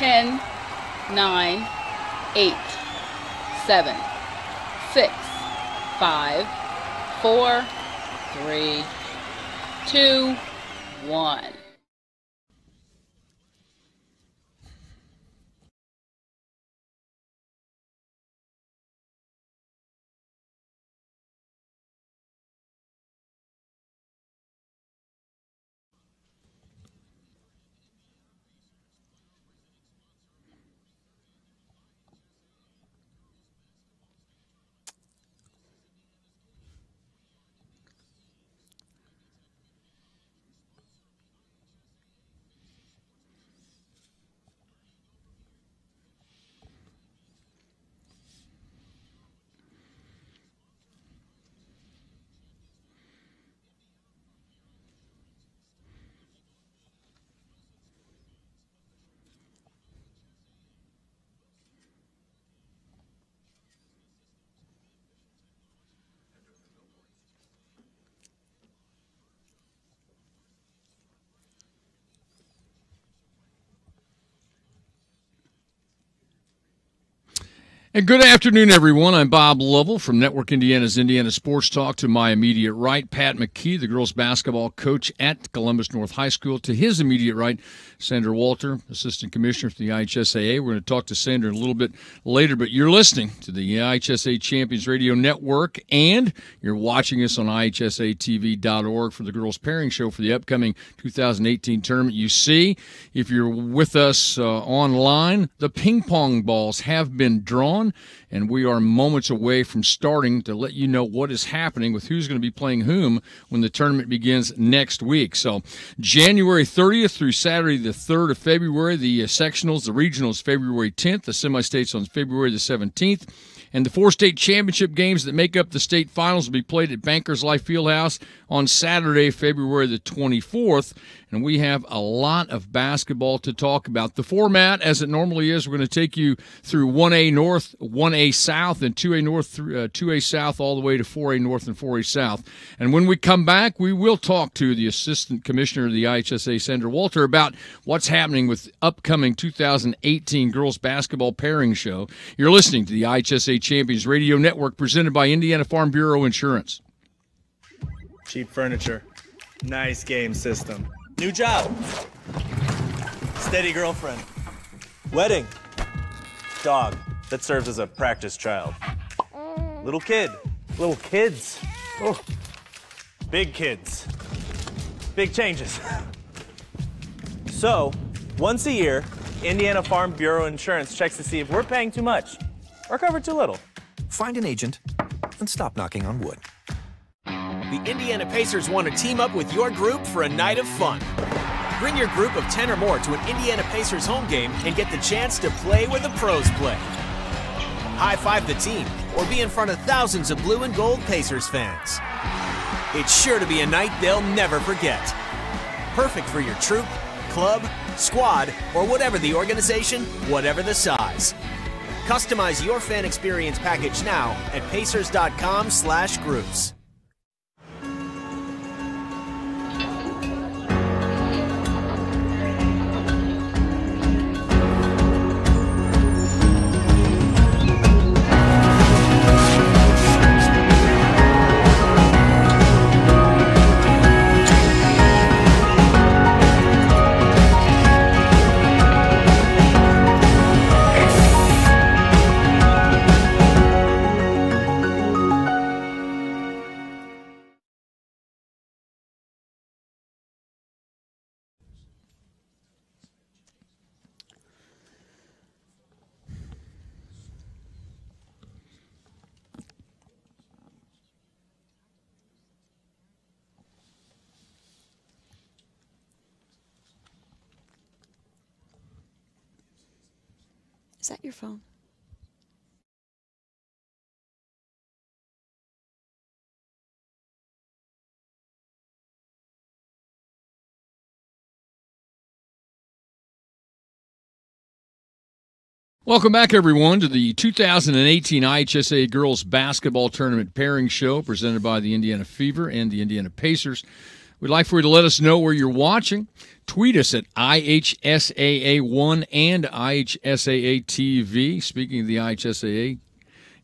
10, 9, 8, 7, 6, 5, 4, 3, 2, 1. And good afternoon, everyone. I'm Bob Lovell from Network Indiana's Indiana Sports Talk. To my immediate right, Pat McKee, the girls basketball coach at Columbus North High School. To his immediate right, Sandra Walter, Assistant Commissioner for the IHSAA. We're going to talk to Sandra a little bit later, but you're listening to the IHSAA Champions Radio Network, and you're watching us on IHSAATV.org for the girls pairing show for the upcoming 2018 tournament. You see, if you're with us online, the ping pong balls have been drawn, and we are moments away from starting to let you know what is happening with who's going to be playing whom when the tournament begins next week. So January 30th through Saturday the 3rd of February, the sectionals, the regionals February 10th, the semi-states on February the 17th. And the 4 state championship games that make up the state finals will be played at Bankers Life Fieldhouse on Saturday, February the 24th. And we have a lot of basketball to talk about. The format, as it normally is, we're going to take you through 1A North, 1A South, and 2A North, 2A South, all the way to 4A North and 4A South. And when we come back, we will talk to the Assistant Commissioner of the IHSAA, Sandra Walter, about what's happening with the upcoming 2018 Girls Basketball Pairing Show. You're listening to the IHSAA Champions Radio Network, presented by Indiana Farm Bureau Insurance. Cheap furniture. Nice game system. New job. Steady girlfriend. Wedding. Dog that serves as a practice child. Little kid. Little kids. Oh. Big kids. Big changes. So, once a year, Indiana Farm Bureau Insurance checks to see if we're paying too much or covered too little. Find an agent and stop knocking on wood. The Indiana Pacers want to team up with your group for a night of fun. Bring your group of 10 or more to an Indiana Pacers home game and get the chance to play where the pros play. High-five the team or be in front of thousands of blue and gold Pacers fans. It's sure to be a night they'll never forget. Perfect for your troop, club, squad, or whatever the organization, whatever the size. Customize your fan experience package now at pacers.com/groups. Is that your phone? Welcome back, everyone, to the 2018 IHSAA Girls Basketball Tournament Pairing Show presented by the Indiana Fever and the Indiana Pacers. We'd like for you to let us know where you're watching. Tweet us at IHSAA1 and IHSAA TV. Speaking of the IHSAA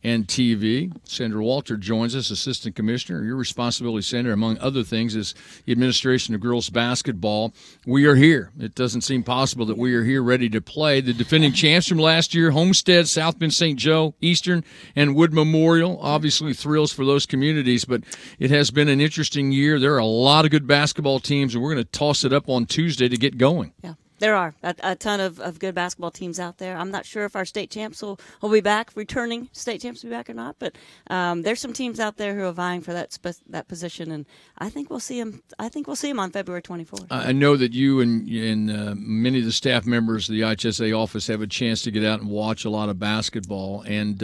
and TV, Sandra Walter joins us, Assistant Commissioner. Your responsibility, Sandra, among other things, is the administration of girls basketball. We are here. It doesn't seem possible that we are here ready to play. The defending champs from last year, Homestead, South Bend St. Joe, Eastern, and Wood Memorial. Obviously thrills for those communities, but it has been an interesting year. There are a lot of good basketball teams, and we're going to toss it up on Tuesday to get going. Yeah. There are a ton of good basketball teams out there. I'm not sure if our state champs will be back, returning state champs will be back or not, but there's some teams out there who are vying for that position, and I think we'll see them. I think we'll see them on February 24th. I know that you and many of the staff members of the IHSA office have a chance to get out and watch a lot of basketball, and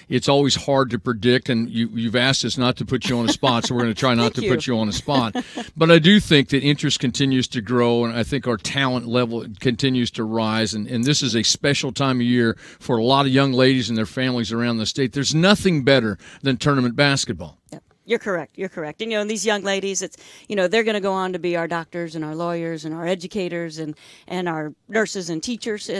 it's always hard to predict. And you've asked us not to put you on a spot, so we're going to try not to put you on a spot. But I do think that interest continues to grow, and I think our talent level continues to rise, and this is a special time of year for a lot of young ladies and their families around the state. There's nothing better than tournament basketball. Yep. You're correct. You're correct. And, and these young ladies, it's, they're going to go on to be our doctors and our lawyers and our educators and our nurses and teachers.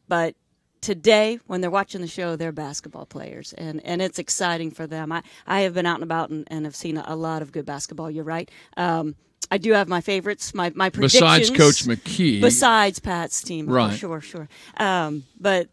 But today, when they're watching the show, they're basketball players, and it's exciting for them. I have been out and about and have seen a lot of good basketball. You're right. I do have my favorites, my predictions. Besides Coach McKee. Besides Pat's team. Right. Sure. But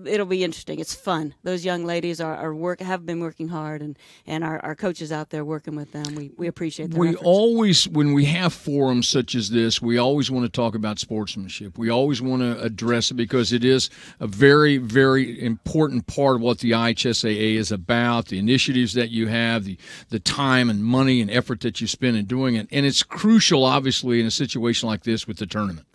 it'll be interesting. It's fun. Those young ladies have been working hard, and our coaches out there working with them. We appreciate their efforts. Always, when we have forums such as this, we always want to talk about sportsmanship. We always want to address it because it is a very, very important part of what the IHSAA is about, the initiatives that you have, the time and money and effort that you spend in doing it. And it's crucial, obviously, in a situation like this with the tournament.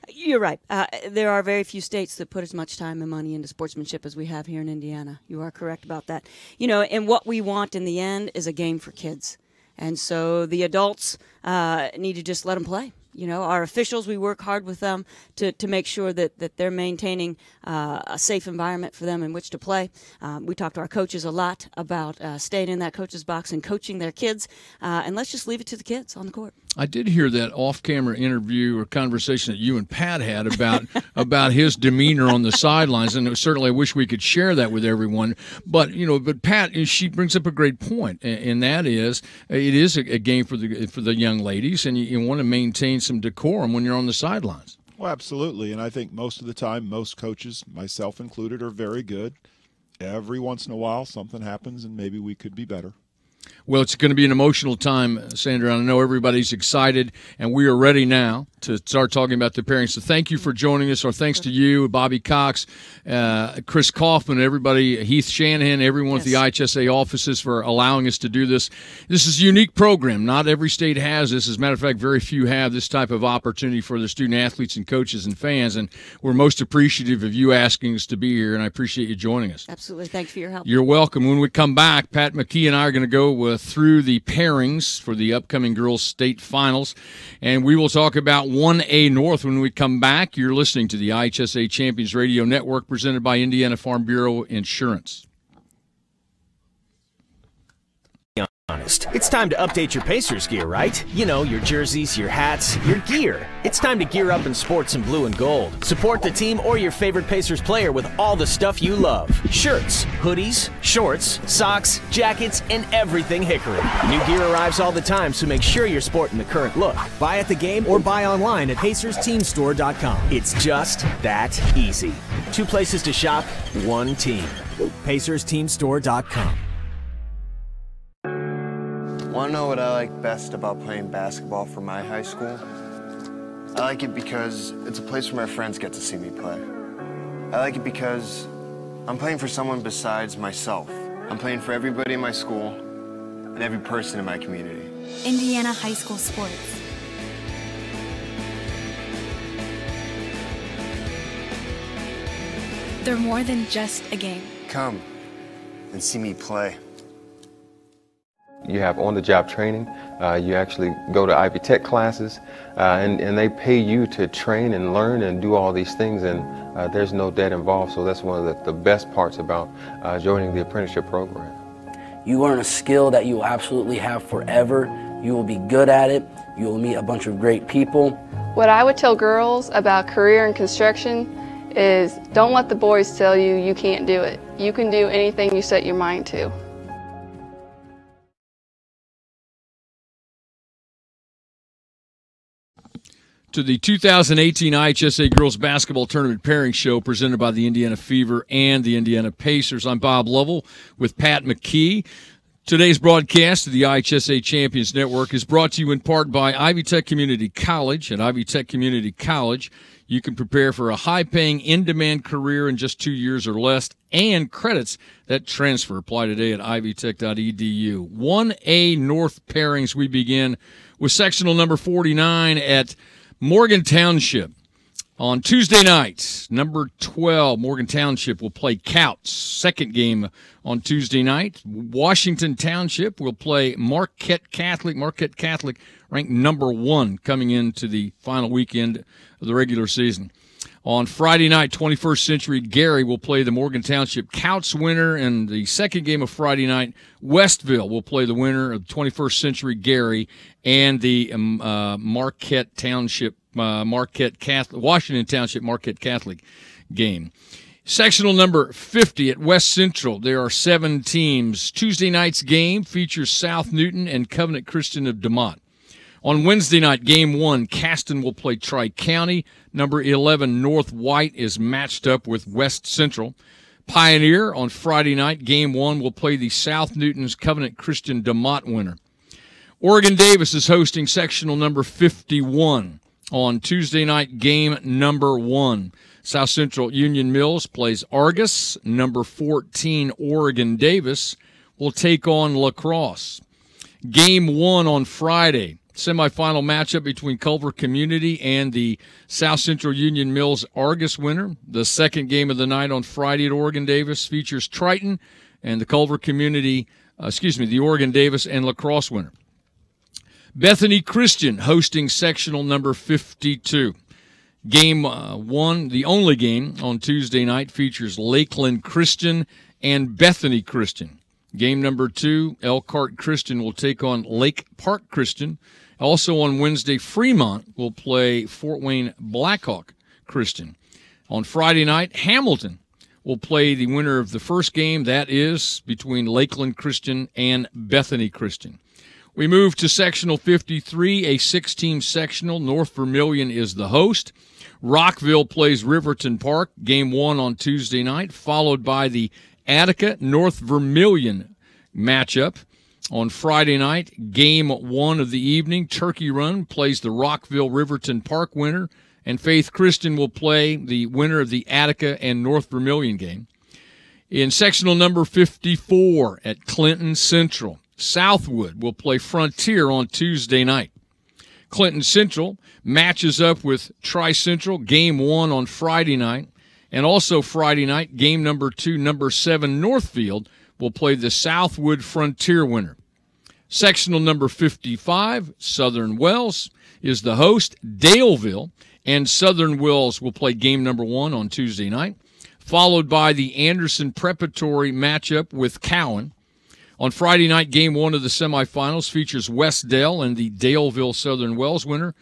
You're right. There are very few states that put as much time and money into sportsmanship as we have here in Indiana. You are correct about that. And what we want in the end is a game for kids. And so the adults need to just let them play. Our officials, we work hard with them to make sure that they're maintaining a safe environment for them in which to play. We talk to our coaches a lot about staying in that coach's box and coaching their kids, and let's just leave it to the kids on the court. I did hear that off-camera interview or conversation that you and Pat had about his demeanor on the sidelines, and certainly I wish we could share that with everyone. But Pat, she brings up a great point, and that is it is a game for the young ladies, and you want to maintain some decorum when you're on the sidelines. Well, absolutely, and I think most of the time, most coaches, myself included, are very good. Every once in a while, something happens, and maybe we could be better. Well, it's going to be an emotional time, Sandra. I know everybody's excited, and we are ready now to start talking about the pairings. So thank you for joining us. Our thanks to you, Bobby Cox, Chris Kaufman, everybody, Heath Shanahan, everyone at the IHSA offices for allowing us to do this. This is a unique program. Not every state has this. As a matter of fact, very few have this type of opportunity for the student athletes and coaches and fans, and we're most appreciative of you asking us to be here, and I appreciate you joining us. Absolutely. Thanks for your help. You're welcome. When we come back, Pat McKee and I are going to go through the pairings for the upcoming girls' state finals, and we will talk about 1A North when we come back. You're listening to the IHSA Champions Radio Network presented by Indiana Farm Bureau Insurance. It's time to update your Pacers gear, right? Your jerseys, your hats, your gear. It's time to gear up in sports in blue and gold. Support the team or your favorite Pacers player with all the stuff you love. Shirts, hoodies, shorts, socks, jackets, and everything Hickory. New gear arrives all the time, so make sure you're sporting the current look. Buy at the game or buy online at PacersTeamStore.com. It's just that easy. 2 places to shop, 1 team. PacersTeamStore.com. Want to know what I like best about playing basketball for my high school? I like it because it's a place where my friends get to see me play. I like it because I'm playing for someone besides myself. I'm playing for everybody in my school and every person in my community. Indiana high school sports. They're more than just a game. Come and see me play. You have on-the-job training. You actually go to Ivy Tech classes, and they pay you to train and learn and do all these things, and there's no debt involved. So that's one of the best parts about joining the apprenticeship program. You learn a skill that you will absolutely have forever. You will be good at it. You will meet a bunch of great people. What I would tell girls about career in construction is don't let the boys tell you you can't do it. You can do anything you set your mind to. To the 2018 IHSAA Girls Basketball Tournament Pairing Show presented by the Indiana Fever and the Indiana Pacers. I'm Bob Lovell with Pat McKee. Today's broadcast of the IHSAA Champions Network is brought to you in part by Ivy Tech Community College. At Ivy Tech Community College, you can prepare for a high-paying, in-demand career in just 2 years or less, and credits that transfer. Apply today at ivytech.edu. 1A North Pairings, we begin with sectional number 49 at Morgan Township. On Tuesday night, number 12, Morgan Township will play Couts. Second game on Tuesday night. Washington Township will play Marquette Catholic. Marquette Catholic ranked number 1 coming into the final weekend of the regular season. On Friday night, 21st Century Gary will play the Morgan Township Couts winner. And the second game of Friday night, Westville will play the winner of 21st Century Gary and the Marquette Township, Marquette Catholic, Washington Township Marquette Catholic game. Sectional number 50 at West Central. There are 7 teams. Tuesday night's game features South Newton and Covenant Christian of DeMott. On Wednesday night, Game 1, Caston will play Tri-County. Number 11, North White, is matched up with West Central. Pioneer, on Friday night, Game 1, will play the South Newton's Covenant Christian DeMott winner. Oregon Davis is hosting sectional number 51. On Tuesday night, game number 1, South Central Union Mills plays Argus. Number 14, Oregon Davis, will take on La Crosse. Game 1 on Friday. Semifinal matchup between Culver Community and the South Central Union Mills Argus winner. The second game of the night on Friday at Oregon Davis features Triton and the Culver Community, the Oregon Davis and La Crosse winner. Bethany Christian hosting sectional number 52. Game 1, the only game on Tuesday night, features Lakeland Christian and Bethany Christian. Game number 2, Elkhart Christian will take on Lake Park Christian. Also on Wednesday, Fremont will play Fort Wayne Blackhawk Christian. On Friday night, Hamilton will play the winner of the first game. That is between Lakeland Christian and Bethany Christian. We move to sectional 53, a 6-team sectional. North Vermilion is the host. Rockville plays Riverton Park, game 1 on Tuesday night, followed by the Attica-North Vermilion matchup. On Friday night, game 1 of the evening, Turkey Run plays the Rockville-Riverton Park winner, and Faith Christian will play the winner of the Attica and North Vermilion game. In sectional number 54 at Clinton Central, Southwood will play Frontier on Tuesday night. Clinton Central matches up with Tri-Central, game 1 on Friday night. And also Friday night, game number 2, number 7, Northfield, will play the Southwood Frontier winner. Sectional number 55, Southern Wells, is the host. Daleville and Southern Wells will play game number 1 on Tuesday night, followed by the Anderson Preparatory matchup with Cowan. On Friday night, game 1 of the semifinals features Westdale and the Daleville Southern Wells winner.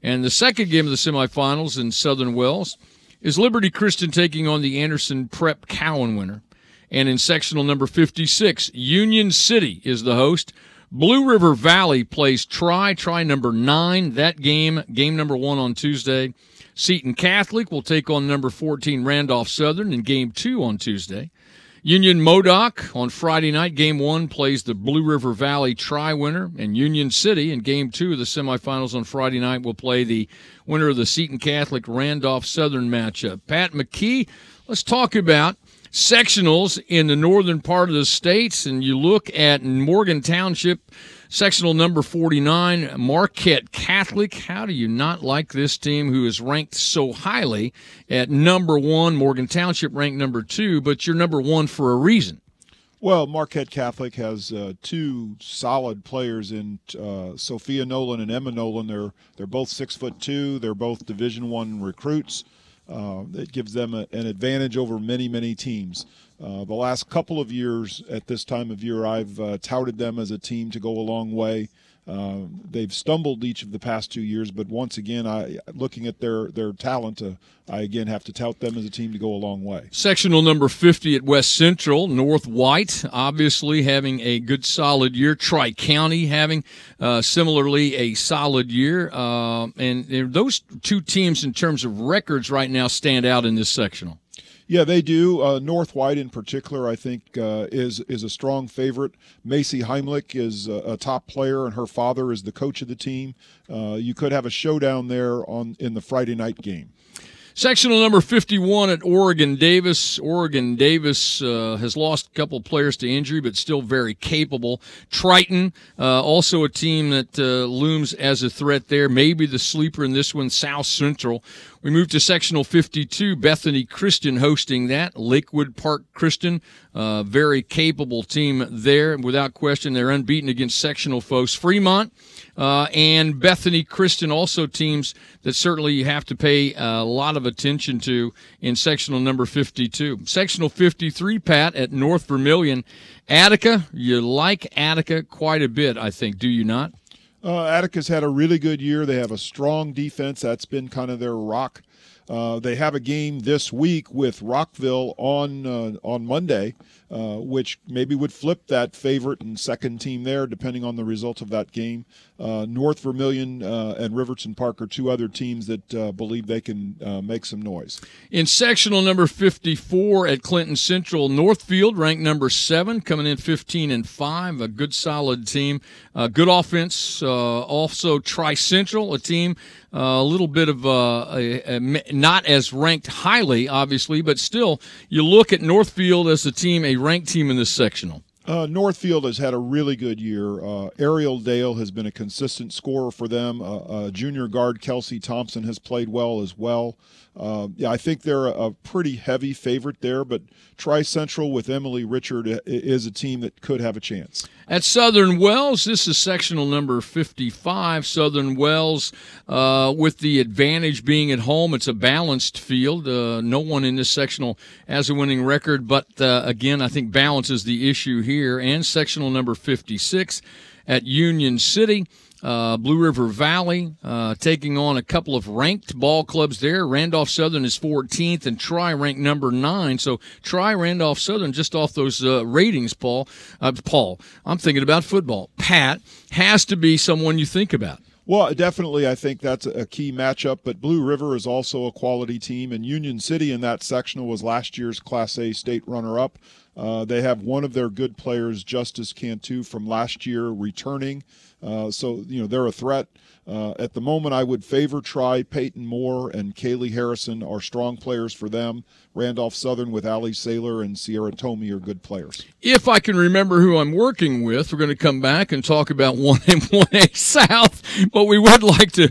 And the second game of the semifinals in Southern Wells is Liberty Christian taking on the Anderson Prep Cowan winner. And in sectional number 56, Union City is the host. Blue River Valley plays Tri number 9. That game number 1 on Tuesday. Seton Catholic will take on number 14 Randolph Southern in game 2 on Tuesday. Union Modoc on Friday night, game 1, plays the Blue River Valley Tri winner, and Union City in game 2 of the semifinals on Friday night will play the winner of the Seton Catholic Randolph Southern matchup. Pat McKee, let's talk about sectionals in the northern part of the states, and you look at Morgan Township, sectional number 49, Marquette Catholic. How do you not like this team who is ranked so highly at number 1? Morgan Township ranked number 2, but you're number 1 for a reason. Well, Marquette Catholic has 2 solid players in Sophia Nolan and Emma Nolan. They're both 6'2". They're both Division I recruits. It gives them an advantage over many teams. The last couple of years at this time of year, I've touted them as a team to go a long way. They've stumbled each of the past 2 years, but once again, looking at their talent, I again have to tout them as a team to go a long way. Sectional number 50 at West Central, North White, obviously having a good solid year. Tri-County having similarly a solid year. And those two teams in terms of records right now stand out in this sectional. Yeah, they do. North White in particular, I think, is a strong favorite. Macy Heimlich is a top player, and her father is the coach of the team. You could have a showdown there in the Friday night game. Sectional number 51 at Oregon Davis. Oregon Davis has lost a couple players to injury, but still very capable. Triton, also a team that looms as a threat there. Maybe the sleeper in this one, South Central. We move to sectional 52, Bethany Christian hosting that. Lakewood Park Christian, very capable team there. Without question, they're unbeaten against sectional foes. Fremont and Bethany Christian, also teams that certainly you have to pay a lot of attention to in sectional number 52. Sectional 53, Pat, at North Vermilion. Attica, you like Attica quite a bit, I think, do you not? Attica's had a really good year. They have a strong defense. That's been kind of their rock. They have a game this week with Rockville on Monday, which maybe would flip that favorite and second team there, depending on the result of that game. North Vermilion and Riverton Park are two other teams that believe they can make some noise. In sectional number 54 at Clinton Central, Northfield ranked number 7, coming in 15-5, a good solid team, good offense. Also Tri-Central, a team a little bit of not as ranked highly, obviously, but still, you look at Northfield as a team, a ranked team in this sectional. Northfield has had a really good year. Ariel Dale has been a consistent scorer for them. Junior guard Kelsey Thompson has played well as well. Yeah, I think they're a pretty heavy favorite there, but Tri-Central with Emily Richard is a team that could have a chance. At Southern Wells, this is sectional number 55. Southern Wells, with the advantage being at home, it's a balanced field. No one in this sectional has a winning record, but again, I think balance is the issue here. And sectional number 56 at Union City. Blue River Valley taking on a couple of ranked ball clubs there. Randolph Southern is 14th and Tri ranked number 9. So Tri Randolph Southern just off those ratings, Paul, I'm thinking about football. Pat has to be someone you think about. Well, definitely I think that's a key matchup, but Blue River is also a quality team, and Union City in that sectional was last year's Class A state runner-up. They have one of their good players, Justice Cantu, from last year returning. So, they're a threat. At the moment, I would favor Tri. Peyton Moore and Kaylee Harrison are strong players for them. Randolph Southern with Allie Saylor and Sierra Tomey are good players. If I can remember who I'm working with, we're going to come back and talk about 1A and 1A South. But we would like to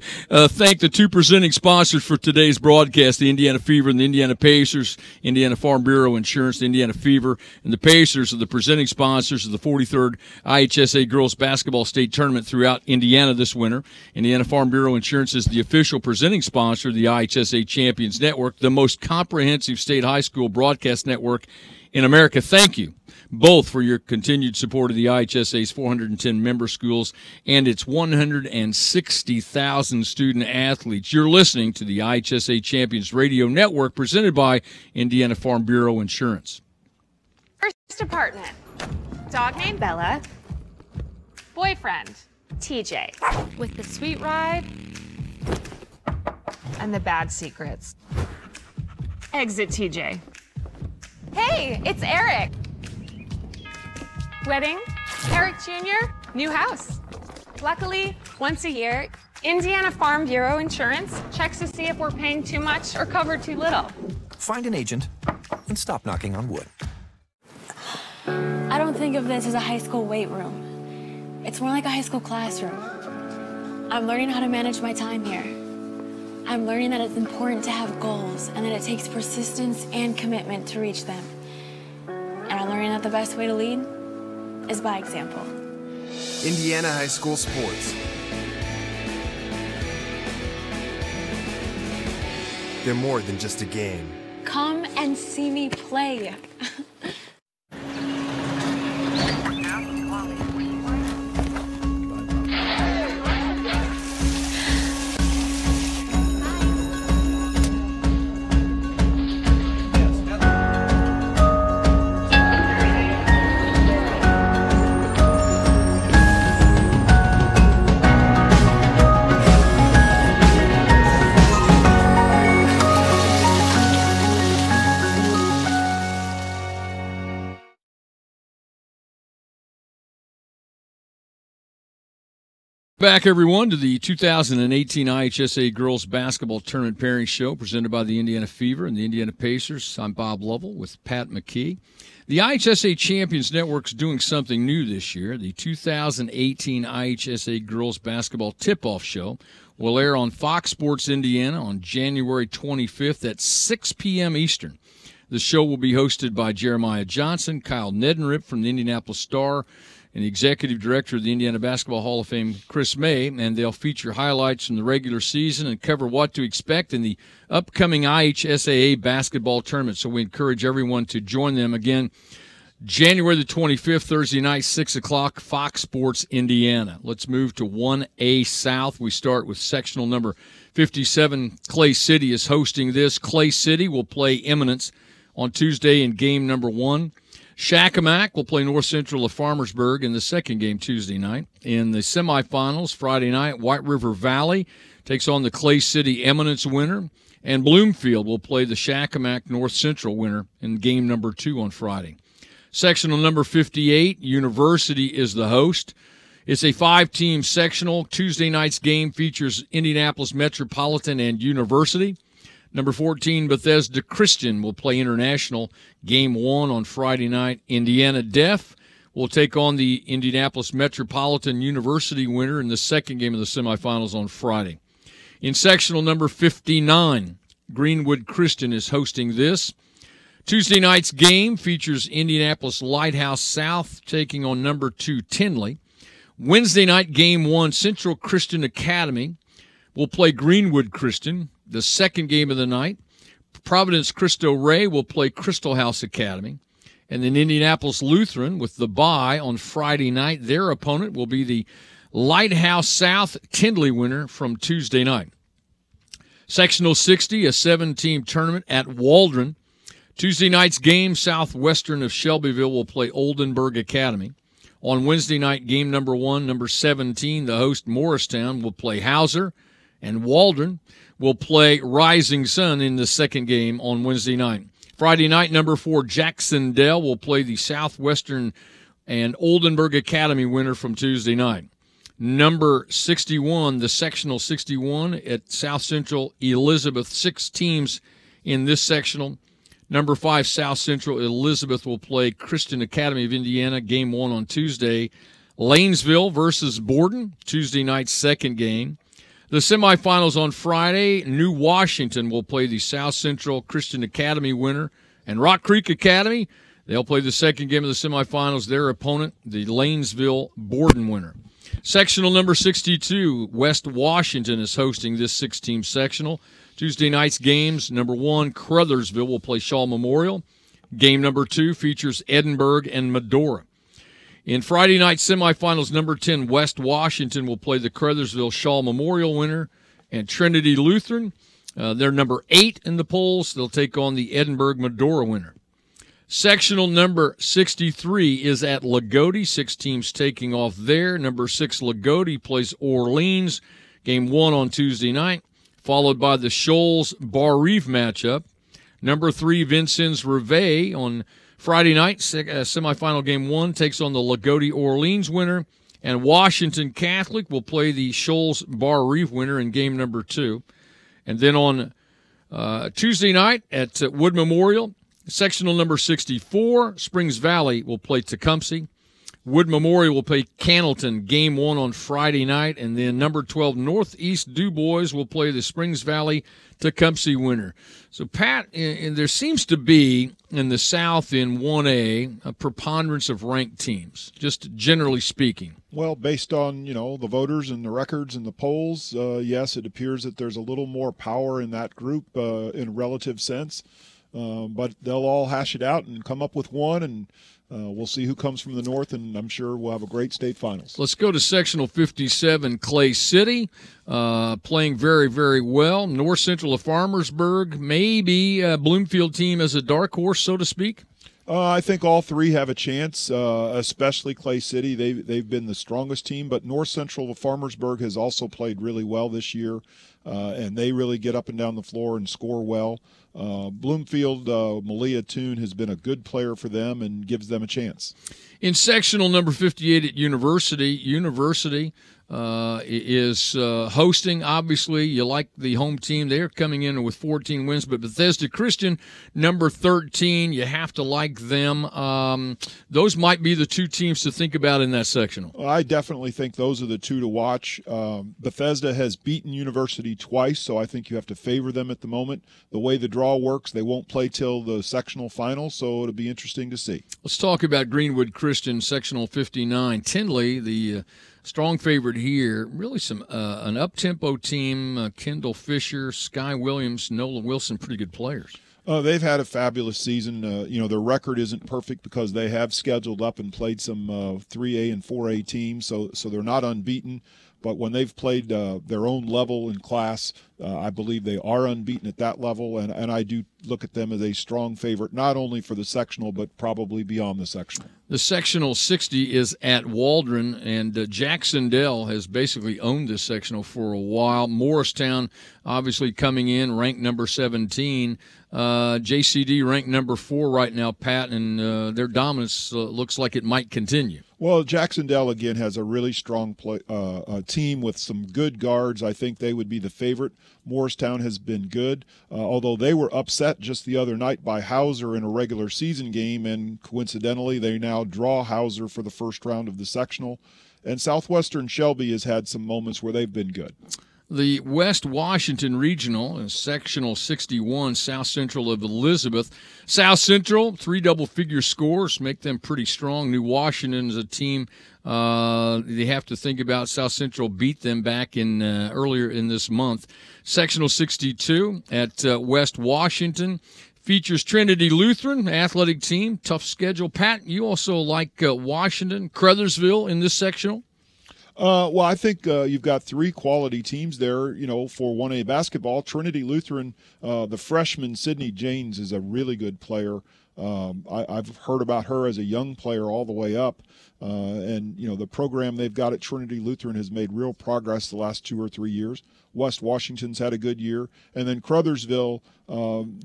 thank the two presenting sponsors for today's broadcast, the Indiana Fever and the Indiana Pacers. Indiana Farm Bureau Insurance, the Indiana Fever, and the Pacers are the presenting sponsors of the 43rd IHSAA Girls Basketball State Tournament throughout Indiana this winter. Indiana Farm Bureau Insurance is the official presenting sponsor of the IHSAA Champions Network, the most comprehensive state high school broadcast network in America. Thank you both for your continued support of the IHSAA's 410 member schools and its 160,000 student athletes. You're listening to the IHSAA Champions Radio Network presented by Indiana Farm Bureau Insurance. First apartment. Dog named Bella. Boyfriend, TJ. With the sweet ride and the bad secrets. Exit TJ. Hey, it's Eric. Wedding, Eric Jr., new house. Luckily, once a year, Indiana Farm Bureau Insurance checks to see if we're paying too much or covered too little. Find an agent and stop knocking on wood. I don't think of this as a high school weight room. It's more like a high school classroom. I'm learning how to manage my time here. I'm learning that it's important to have goals and that it takes persistence and commitment to reach them. And I'm learning that the best way to lead is by example. Indiana high school sports. They're more than just a game. Come and see me play. Back, everyone, to the 2018 IHSAA Girls Basketball Tournament Pairing Show presented by the Indiana Fever and the Indiana Pacers. I'm Bob Lovell with Pat McKee. The IHSAA Champions Network is doing something new this year. The 2018 IHSAA Girls Basketball Tip-Off Show will air on Fox Sports Indiana on January 25th at 6 p.m. Eastern. The show will be hosted by Jeremiah Johnson, Kyle Neddenrip from the Indianapolis Star, and the executive director of the Indiana Basketball Hall of Fame, Chris May, and they'll feature highlights from the regular season and cover what to expect in the upcoming IHSAA basketball tournament. So we encourage everyone to join them again January the 25th, Thursday night, 6 o'clock, Fox Sports Indiana. Let's move to 1A South. We start with sectional number 57. Clay City is hosting this. Clay City will play Eminence on Tuesday in game number 1. Shakamak will play North Central of Farmersburg in the second game Tuesday night. In the semifinals, Friday night, White River Valley takes on the Clay City Eminence winner, and Bloomfield will play the Shakamak North Central winner in game number 2 on Friday. Sectional number 58, University is the host. It's a 5-team sectional. Tuesday night's game features Indianapolis Metropolitan and University. Number 14, Bethesda Christian will play International game 1 on Friday night. Indiana Deaf will take on the Indianapolis Metropolitan University winner in the second game of the semifinals on Friday. In sectional number 59, Greenwood Christian is hosting this. Tuesday night's game features Indianapolis Lighthouse South taking on number 2 Tinley. Wednesday night game 1, Central Christian Academy will play Greenwood Christian, the second game of the night. Providence Cristo Rey will play Crystal House Academy. And then Indianapolis Lutheran with the bye on Friday night. Their opponent will be the Lighthouse South Tindley winner from Tuesday night. Sectional 60, a 7-team tournament at Waldron. Tuesday night's game, Southwestern of Shelbyville will play Oldenburg Academy. On Wednesday night, game number 1, number 17, the host Morristown will play Hauser, and Waldron will play Rising Sun in the second game on Wednesday night. Friday night, number 4, Jacksonville will play the Southwestern and Oldenburg Academy winner from Tuesday night. Number 61, the sectional 61 at South Central Elizabeth, 6 teams in this sectional. Number 5, South Central Elizabeth will play Christian Academy of Indiana, game 1 on Tuesday. Lanesville versus Borden, Tuesday night second game. The semifinals on Friday, New Washington will play the South Central Christian Academy winner. And Rock Creek Academy, they'll play the second game of the semifinals. Their opponent, the Lanesville Borden winner. Sectional number 62, West Washington is hosting this 6-team sectional. Tuesday night's games, number 1, Crothersville will play Shaw Memorial. Game number 2 features Edinburgh and Medora. In Friday night semifinals, number 10, West Washington will play the Crothersville Shaw Memorial winner. And Trinity Lutheran, they're number 8 in the polls. They'll take on the Edinburgh Medora winner. Sectional number 63 is at Lagodi. 6 teams taking off there. Number 6, Lagodi plays Orleans. Game 1 on Tuesday night, followed by the Shoals Bar Reef matchup. Number 3, Vincennes Reveille on Friday night, semifinal game 1, takes on the Lagodi Orleans winner. And Washington Catholic will play the Shoals Bar Reef winner in game number 2. And then on Tuesday night at Wood Memorial, sectional number 64, Springs Valley will play Tecumseh. Wood Memorial will play Cannleton, game 1 on Friday night. And then number 12, Northeast DuBois will play the Springs Valley Tecumseh winner. So, Pat, there seems to be in the South in 1A a preponderance of ranked teams, just generally speaking. Well, based on, the voters and the records and the polls, yes, it appears that there's a little more power in that group in a relative sense. But they'll all hash it out and come up with one, and we'll see who comes from the north, and I'm sure we'll have a great state finals. Let's go to sectional 57, Clay City, playing very, very well. North Central of Farmersburg, maybe a Bloomfield team as a dark horse, so to speak. I think all 3 have a chance, especially Clay City. They've been the strongest team, but North Central of Farmersburg has also played really well this year, and they really get up and down the floor and score well. Bloomfield, Malia Toon has been a good player for them and gives them a chance. In sectional number 58 at University, is hosting. Obviously, you like the home team. They're coming in with 14 wins, but Bethesda Christian, number 13, you have to like them. Those might be the two teams to think about in that sectional. Well, I definitely think those are the two to watch. Bethesda has beaten University twice, so I think you have to favor them at the moment. The way the draw works, they won't play till the sectional final, so it'll be interesting to see. Let's talk about Greenwood Christian, sectional 59. Tinley, the strong favorite here. Really some an up-tempo team. Kendall Fisher, Sky Williams, Nolan Wilson, pretty good players. They've had a fabulous season. Their record isn't perfect because they have scheduled up and played some 3A and 4A teams, so they're not unbeaten. But when they've played their own level in class, I believe they are unbeaten at that level, and I do look at them as a strong favorite, not only for the sectional, but probably beyond the sectional. The sectional 60 is at Waldron, and Jacksonville has basically owned this sectional for a while. Morristown obviously coming in, ranked number 17. JCD ranked number 4 right now, Pat, and their dominance looks like it might continue. Well, Jacksonville, again, has a really strong team with some good guards. I think they would be the favorite. Morristown has been good, although they were upset just the other night by Hauser in a regular season game, and coincidentally they now draw Hauser for the first round of the sectional. And Southwestern Shelby has had some moments where they've been good. The West Washington Regional is sectional 61, South Central of Elizabeth. South Central, 3 double-figure scores make them pretty strong. New Washington is a team they have to think about. South Central beat them back in earlier in this month. Sectional 62 at West Washington features Trinity Lutheran, athletic team, tough schedule. Pat, you also like Washington, Crothersville in this sectional? Well, I think you've got 3 quality teams there, for 1A basketball. Trinity Lutheran, the freshman Sydney Janes is a really good player. I've heard about her as a young player all the way up. And the program they've got at Trinity Lutheran has made real progress the last 2 or 3 years. West Washington's had a good year. And then Crothersville,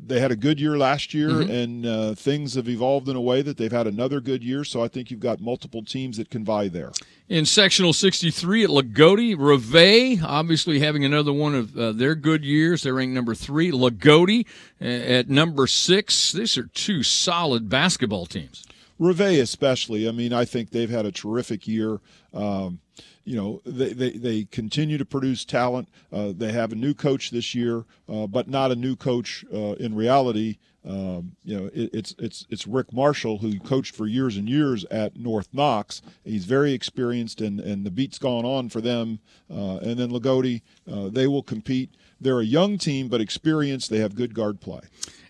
they had a good year last year, and things have evolved in a way that they've had another good year. So I think you've got multiple teams that can vie there. In sectional 63 at Lagodi, Revay, obviously having another one of their good years. They're ranked number 3. Lagodi at number 6. These are 2 solid basketball teams. Revay especially. I mean, I think they've had a terrific year. They continue to produce talent. They have a new coach this year, but not a new coach in reality. It's Rick Marshall, who coached for years and years at North Knox. He's very experienced, and the beat's gone on for them. And then Lagodi, they will compete. They're a young team, but experienced. They have good guard play.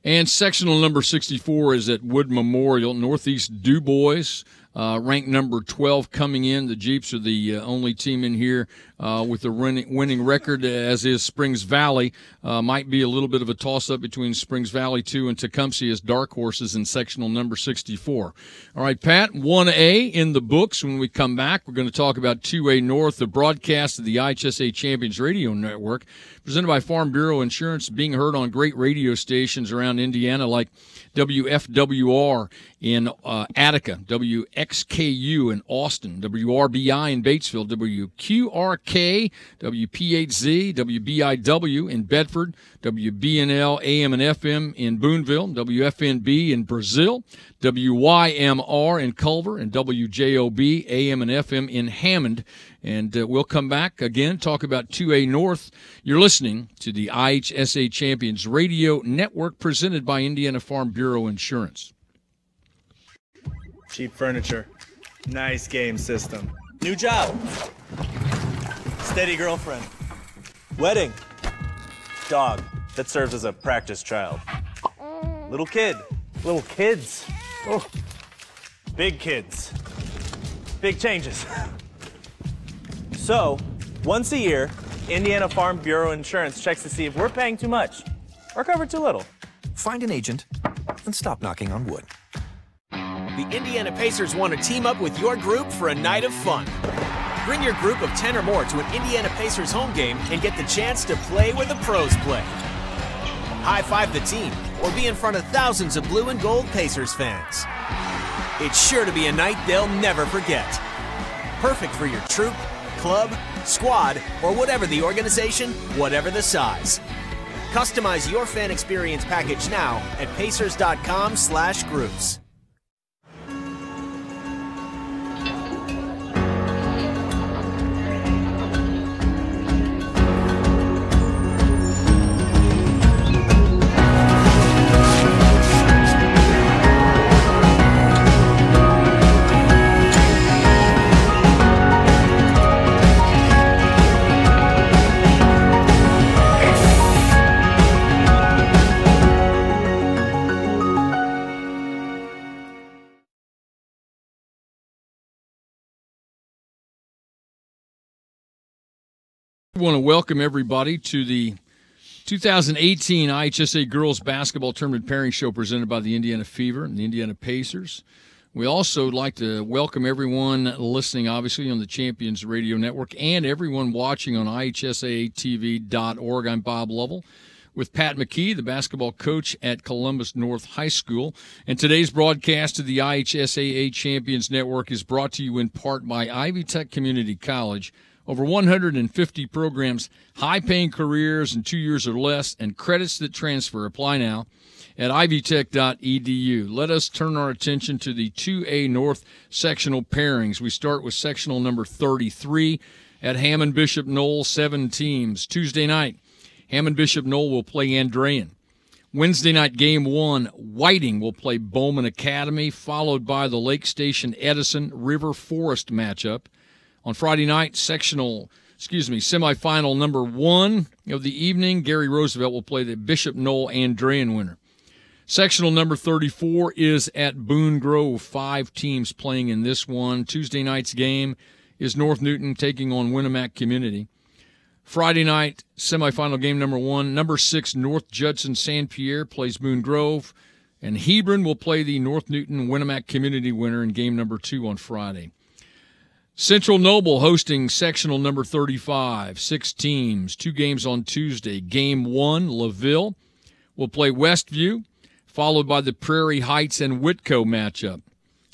And sectional number 64 is at Wood Memorial. Northeast DuBois, ranked number 12 coming in. The Jeeps are the only team in here with a winning record, as is Springs Valley. Might be a little bit of a toss-up between Springs Valley 2 and Tecumseh as dark horses in sectional number 64. All right, Pat, 1A in the books. When we come back, we're going to talk about 2A North, the broadcast of the IHSAA Champions Radio Network, presented by Farm Bureau Insurance, being heard on great radio stations around Indiana like WFWR in Attica, WXKU in Austin, WRBI in Batesville, WQRK, WPHZ, WBIW in Bedford, WBNL AM and FM in Boonville, WFNB in Brazil, WYMR in Culver, and WJOB AM and FM in Hammond. And we'll come back again, talk about 2A North. You're listening to the IHSAA Champions Radio Network, presented by Indiana Farm Bureau Insurance. Cheap furniture. Nice game system. New job. Steady girlfriend. Wedding. Dog that serves as a practice child. Little kid. Little kids. Oh. Big kids. Big changes. So, once a year, Indiana Farm Bureau Insurance checks to see if we're paying too much or covered too little. Find an agent and stop knocking on wood. The Indiana Pacers want to team up with your group for a night of fun. Bring your group of 10 or more to an Indiana Pacers home game and get the chance to play where the pros play. High-five the team or be in front of thousands of blue and gold Pacers fans. It's sure to be a night they'll never forget. Perfect for your troop, club, squad, or whatever the organization, whatever the size. Customize your fan experience package now at pacers.com/groups. I want to welcome everybody to the 2018 IHSAA Girls Basketball Tournament Pairing Show presented by the Indiana Fever and the Indiana Pacers. We also like to welcome everyone listening, obviously, on the Champions Radio Network and everyone watching on IHSAATV.org. I'm Bob Lovell with Pat McKee, the basketball coach at Columbus North High School. And today's broadcast of the IHSAA Champions Network is brought to you in part by Ivy Tech Community College. Over 150 programs, high-paying careers in 2 years or less, and credits that transfer. Apply now at ivytech.edu. Let us turn our attention to the 2A North sectional pairings. We start with sectional number 33 at Hammond Bishop Knoll, 7 teams. Tuesday night, Hammond Bishop Knoll will play Andrean. Wednesday night, game 1, Whiting will play Bowman Academy, followed by the Lake Station Edison River Forest matchup. On Friday night, semifinal number 1 of the evening, Gary Roosevelt will play the Bishop Knoll Andrean winner. Sectional number 34 is at Boone Grove. 5 teams playing in this one. Tuesday night's game is North Newton taking on Winnemac Community. Friday night, semifinal game number 1, number 6 North Judson San Pierre plays Boone Grove, and Hebron will play the North Newton Winnemac Community winner in game number 2 on Friday. Central Noble hosting sectional number 35, 6 teams, 2 games on Tuesday. Game 1, LaVille will play Westview, followed by the Prairie Heights and Whitco matchup.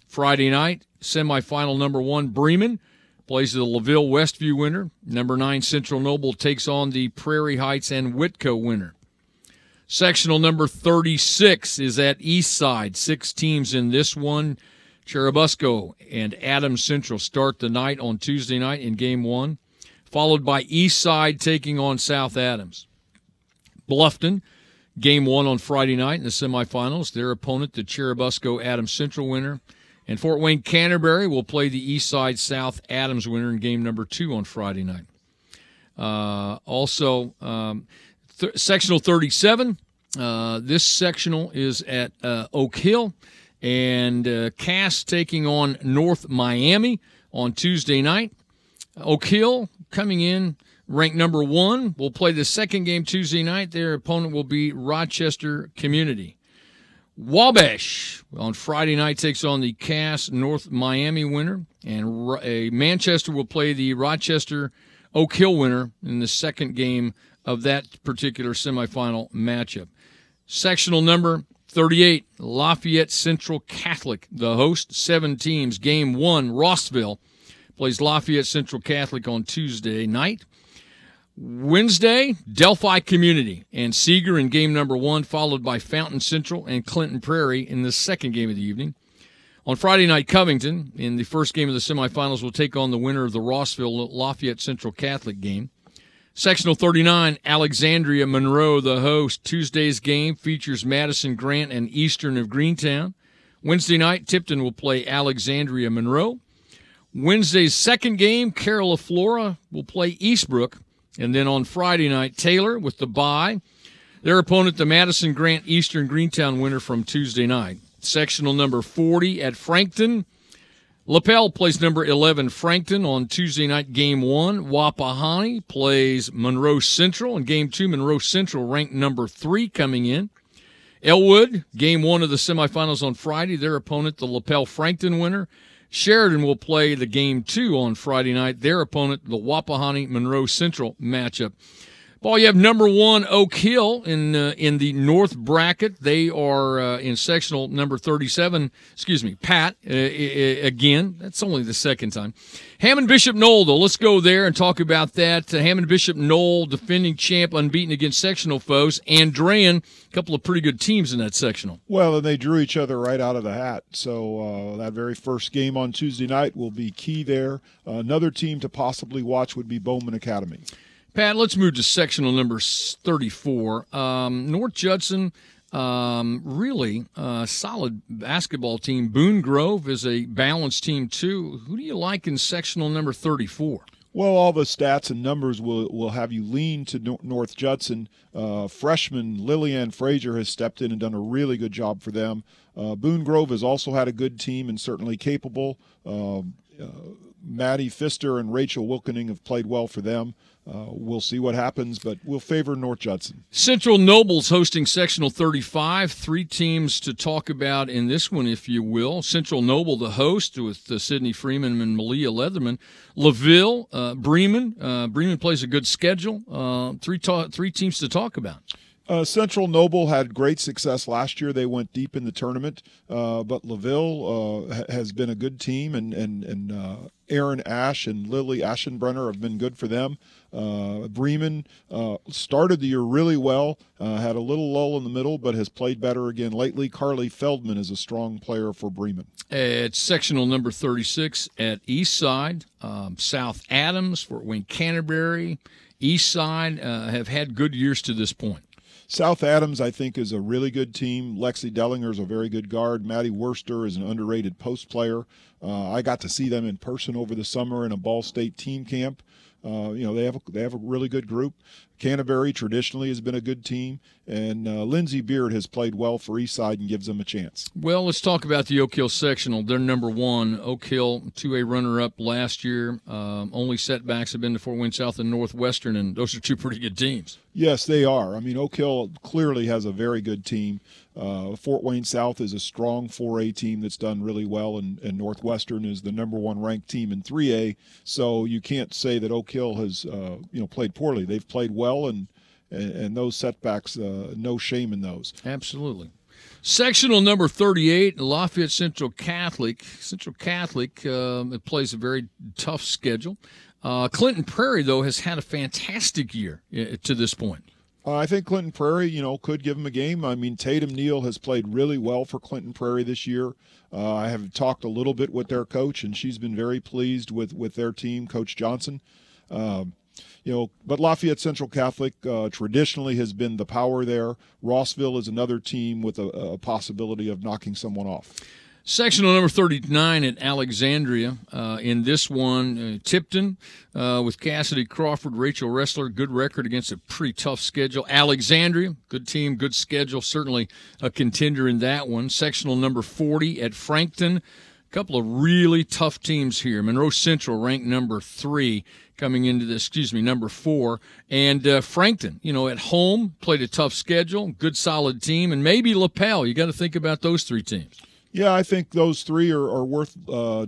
Friday night, semifinal number 1, Bremen plays the LaVille Westview winner. Number 9, Central Noble takes on the Prairie Heights and Whitco winner. Sectional number 36 is at Eastside, 6 teams in this one. Churubusco and Adams Central start the night on Tuesday night in game 1, followed by Eastside taking on South Adams. Bluffton, game 1 on Friday night in the semifinals. Their opponent, the Churubusco Adams Central winner. And Fort Wayne Canterbury will play the Eastside South Adams winner in game number 2 on Friday night. Sectional 37, this sectional is at Oak Hill. And Cass taking on North Miami on Tuesday night. Oak Hill coming in ranked number 1 will play the second game Tuesday night. Their opponent will be Rochester Community. Wabash on Friday night takes on the Cass North Miami winner. And Manchester will play the Rochester Oak Hill winner in the second game of that particular semifinal matchup. Sectional number 38, Lafayette Central Catholic, the host, 7 teams. Game 1, Rossville plays Lafayette Central Catholic on Tuesday night. Wednesday, Delphi Community and Seeger in game number 1, followed by Fountain Central and Clinton Prairie in the second game of the evening. On Friday night, Covington, in the first game of the semifinals, will take on the winner of the Rossville Lafayette Central Catholic game. Sectional 39, Alexandria Monroe, the host. Tuesday's game features Madison Grant and Eastern of Greentown. Wednesday night, Tipton will play Alexandria Monroe. Wednesday's second game, Carroll Flora will play Eastbrook. And then on Friday night, Taylor with the bye. Their opponent, the Madison Grant Eastern Greentown winner from Tuesday night. Sectional number 40 at Frankton. LaPel plays number 11 Frankton on Tuesday night, game 1. Wapahani plays Monroe Central. In game 2, Monroe Central ranked number 3 coming in. Elwood, game 1 of the semifinals on Friday. Their opponent, the LaPel Frankton winner. Sheridan will play the game 2 on Friday night. Their opponent, the Wapahani Monroe Central matchup. Paul, you have number 1 Oak Hill in the north bracket. They are in sectional number 37. Excuse me, Pat. Again, that's only the second time. Hammond Bishop Knoll, though. Let's go there and talk about that. Hammond Bishop Knoll, defending champ, unbeaten against sectional foes. Andrean, a couple of pretty good teams in that sectional. Well, and they drew each other right out of the hat. So that very first game on Tuesday night will be key there. Another team to possibly watch would be Bowman Academy. Pat, let's move to sectional number 34. North Judson, really solid basketball team. Boone Grove is a balanced team, too. Who do you like in sectional number 34? Well, all the stats and numbers will have you lean to North Judson. Freshman Lillian Frazier has stepped in and done a really good job for them. Boone Grove has also had a good team and certainly capable. Maddie Pfister and Rachel Wilkening have played well for them. We'll see what happens, but we'll favor North Judson. Central Nobles hosting sectional 35. 3 teams to talk about in this one, if you will. Central Noble, the host, with Sydney Freeman and Malia Leatherman. LaVille, Bremen. Bremen plays a good schedule. Three teams to talk about. Central Noble had great success last year. They went deep in the tournament, but LaVille has been a good team, and Aaron Ash and Lily Aschenbrenner have been good for them. Bremen started the year really well, had a little lull in the middle, but has played better again lately. Carly Feldman is a strong player for Bremen. It's sectional number 36 at Eastside. South Adams, Fort Wayne Canterbury, Eastside have had good years to this point. South Adams, I think, is a really good team. Lexi Dellinger is a very good guard. Maddie Worster is an underrated post player. I got to see them in person over the summer in a Ball State team camp. They have a really good group. Canterbury traditionally has been a good team, and Lindsey Beard has played well for Eastside and gives them a chance. Well, let's talk about the Oak Hill sectional. They're number 1. Oak Hill, 2A runner-up last year. Only setbacks have been to Fort Wayne South and Northwestern, and those are 2 pretty good teams. Yes, they are. I mean, Oak Hill clearly has a very good team. Fort Wayne South is a strong 4A team that's done really well, and Northwestern is the number 1 ranked team in 3A. So you can't say that Oak Hill has played poorly. They've played well, and those setbacks, no shame in those. Absolutely. Sectional number 38, Lafayette Central Catholic. Central Catholic plays a very tough schedule. Clinton Prairie, though, has had a fantastic year to this point. I think Clinton Prairie, could give them a game. I mean, Tatum Neal has played really well for Clinton Prairie this year. I have talked a little bit with their coach, and she's been very pleased with their team, Coach Johnson. But Lafayette Central Catholic traditionally has been the power there. Rossville is another team with a possibility of knocking someone off. Sectional number 39 at Alexandria. In this one, Tipton with Cassidy Crawford, Rachel Ressler, good record against a pretty tough schedule. Alexandria, good team, good schedule, certainly a contender in that one. Sectional number 40 at Frankton. A couple of really tough teams here. Monroe Central ranked number 3 coming into this, number 4. And Frankton, at home, played a tough schedule, good solid team. And maybe LaPel. You got to think about those 3 teams. Yeah, I think those 3 are worth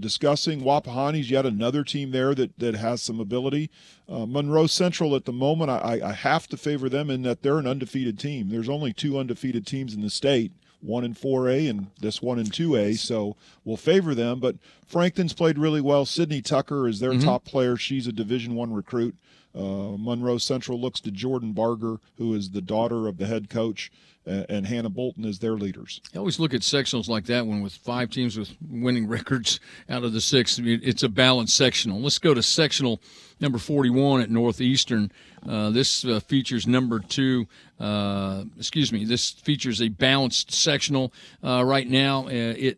discussing. Wapahani's yet another team there that has some ability. Monroe Central at the moment, I have to favor them in that they're an undefeated team. There's only 2 undefeated teams in the state, one in 4A and this one in 2A, so we'll favor them. But Frankton's played really well. Sydney Tucker is their top player. She's a Division I recruit. Monroe Central looks to Jordan Barger, who is the daughter of the head coach, and Hannah Bolton as their leaders. I always look at sectionals like that one with 5 teams with winning records out of the 6. I mean, it's a balanced sectional. Let's go to sectional number 41 at Northeastern. This features number 2. This features a balanced sectional right now. It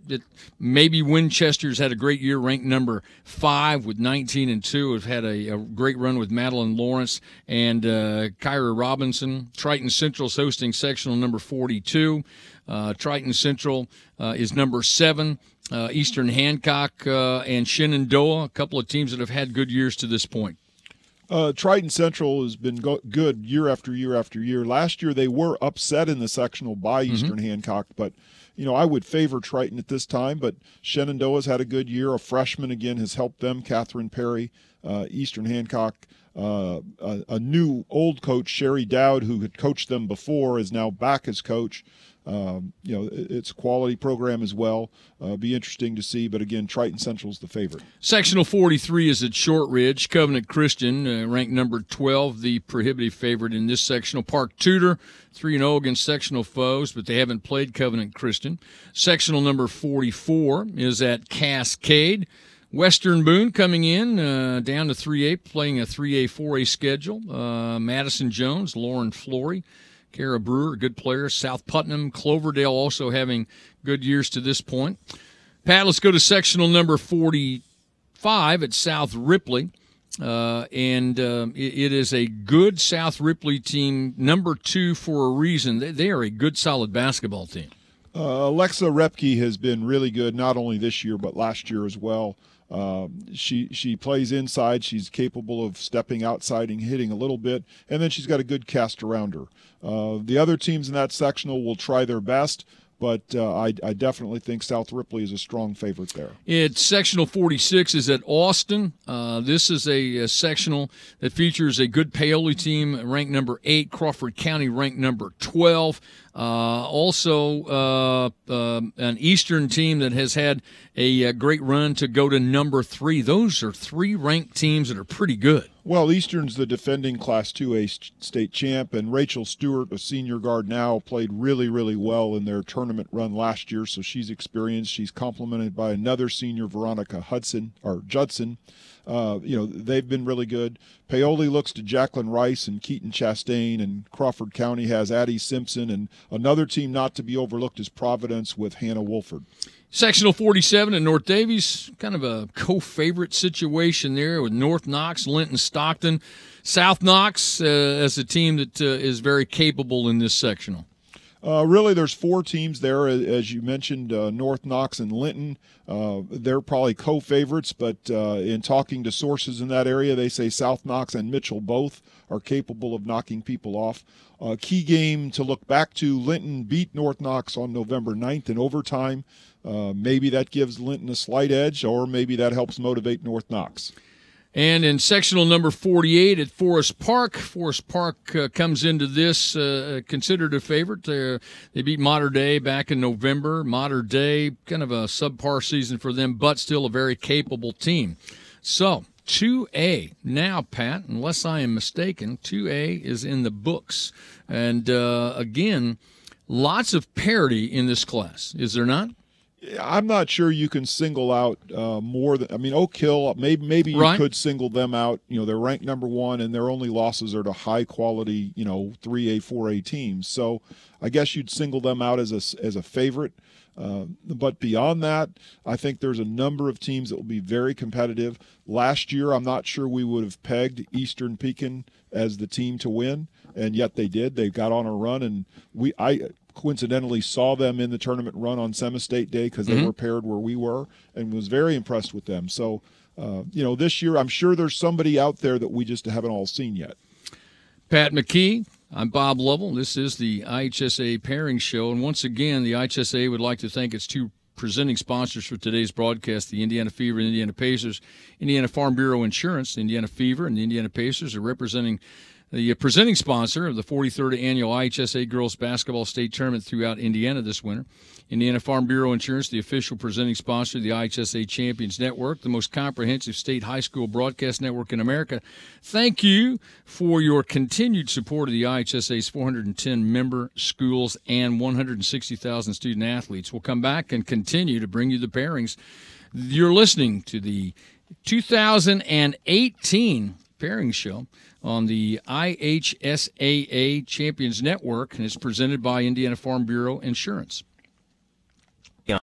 maybe Winchester's had a great year, ranked number 5 with 19-2. Have had a great run with Madeline Lawrence and Kyra Robinson. Triton Central's hosting sectional number 42. Triton Central is number 7. Eastern Hancock and Shenandoah, a couple of teams that have had good years to this point. Triton Central has been good year after year after year. Last year they were upset in the sectional by Eastern Hancock, but I would favor Triton at this time. But Shenandoah's had a good year. A freshman again has helped them. Catherine Perry, Eastern Hancock. A new old coach, Sherry Dowd, who had coached them before, is now back as coach. It's a quality program as well. Be interesting to see, but again, Triton Central's the favorite. Sectional 43 is at Shortridge. Covenant Christian, ranked number 12, the prohibitive favorite in this sectional. Park Tudor, 3-0 against sectional foes, but they haven't played Covenant Christian. Sectional number 44 is at Cascade. Western Boone coming in down to 3A, playing a 3A, 4A schedule. Madison Jones, Lauren Flory, Kara Brewer, a good player. South Putnam, Cloverdale also having good years to this point. Pat, let's go to sectional number 45 at South Ripley. It is a good South Ripley team, number 2 for a reason. They are a good, solid basketball team. Alexa Repke has been really good, not only this year but last year as well. She plays inside. She's capable of stepping outside and hitting a little bit, and then she's got a good cast around her. The other teams in that sectional will try their best, but I definitely think South Ripley is a strong favorite there. It's sectional 46 is at Austin. This is a sectional that features a good Paoli team ranked number 8, Crawford County ranked number 12. Also an Eastern team that has had a great run to go to number 3. Those are 3 ranked teams that are pretty good. Well, Eastern's the defending Class 2A state champ, and Rachel Stewart, a senior guard now, played really, really well in their tournament run last year, so she's experienced. She's complemented by another senior, Veronica Judson. They've been really good. Paoli looks to Jacqueline Rice and Keaton Chastain, and Crawford County has Addie Simpson, and another team not to be overlooked is Providence with Hannah Wolford. Sectional 47 at North Davies, kind of a co-favorite situation there with North Knox, Linton, Stockton. South Knox as a team that is very capable in this sectional. Really, there's 4 teams there, as you mentioned, North Knox and Linton. They're probably co-favorites, but in talking to sources in that area, they say South Knox and Mitchell both are capable of knocking people off. Key game to look back to, Linton beat North Knox on November 9th in overtime. Maybe that gives Linton a slight edge, or maybe that helps motivate North Knox. And in sectional number 48 at Forest Park comes into this considered a favorite. They beat Mater Dei back in November. Mater Dei, kind of a subpar season for them, but still a very capable team. So 2A now, Pat, unless I am mistaken, 2A is in the books. And again, lots of parity in this class, is there not? I'm not sure you can single out more than, Oak Hill, maybe you could single them out. They're ranked number 1, and their only losses are to high quality, 3A, 4A teams. So I guess you'd single them out as a favorite. But beyond that, I think there's a number of teams that will be very competitive. Last year, I'm not sure we would have pegged Eastern Pekin as the team to win, and yet they did. They got on a run, and I coincidentally saw them in the tournament run on Semi-State Day because they were paired where we were, and was very impressed with them. So, this year I'm sure there's somebody out there that we just haven't all seen yet. Pat McKee, I'm Bob Lovell. This is the IHSAA Pairings Show, and once again, the IHSAA would like to thank its 2 presenting sponsors for today's broadcast, the Indiana Fever and Indiana Pacers. Indiana Farm Bureau Insurance, the Indiana Fever, and the Indiana Pacers are representing the presenting sponsor of the 43rd annual IHSAA Girls Basketball State Tournament throughout Indiana this winter. Indiana Farm Bureau Insurance, the official presenting sponsor of the IHSAA Champions Network, the most comprehensive state high school broadcast network in America. Thank you for your continued support of the IHSAA's 410 member schools and 160,000 student athletes. We'll come back and continue to bring you the pairings. You're listening to the 2018 Pairings Show on the IHSAA Champions Network, and it's presented by Indiana Farm Bureau Insurance.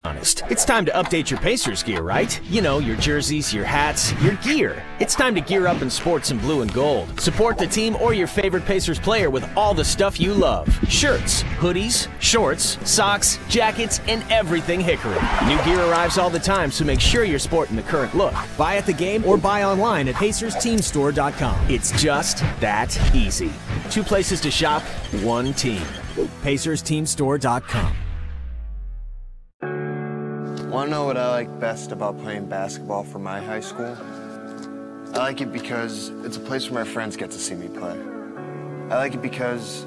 Honest. It's time to update your Pacers gear, right? You know, your jerseys, your hats, your gear. It's time to gear up in sports in blue and gold. Support the team or your favorite Pacers player with all the stuff you love. Shirts, hoodies, shorts, socks, jackets, and everything Hickory. New gear arrives all the time, so make sure you're sporting the current look. Buy at the game or buy online at PacersTeamStore.com. It's just that easy. 2 places to shop, 1 team. PacersTeamStore.com. Want to know what I like best about playing basketball for my high school? I like it because it's a place where my friends get to see me play. I like it because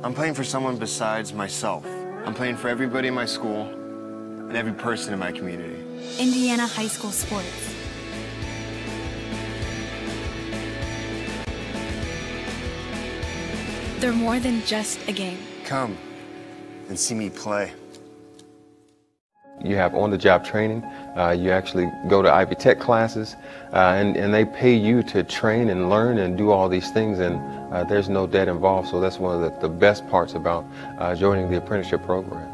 I'm playing for someone besides myself. I'm playing for everybody in my school and every person in my community. Indiana high school sports. They're more than just a game. Come and see me play. You have on-the-job training. You actually go to Ivy Tech classes, and they pay you to train and learn and do all these things, and there's no debt involved. So that's one of the best parts about joining the apprenticeship program.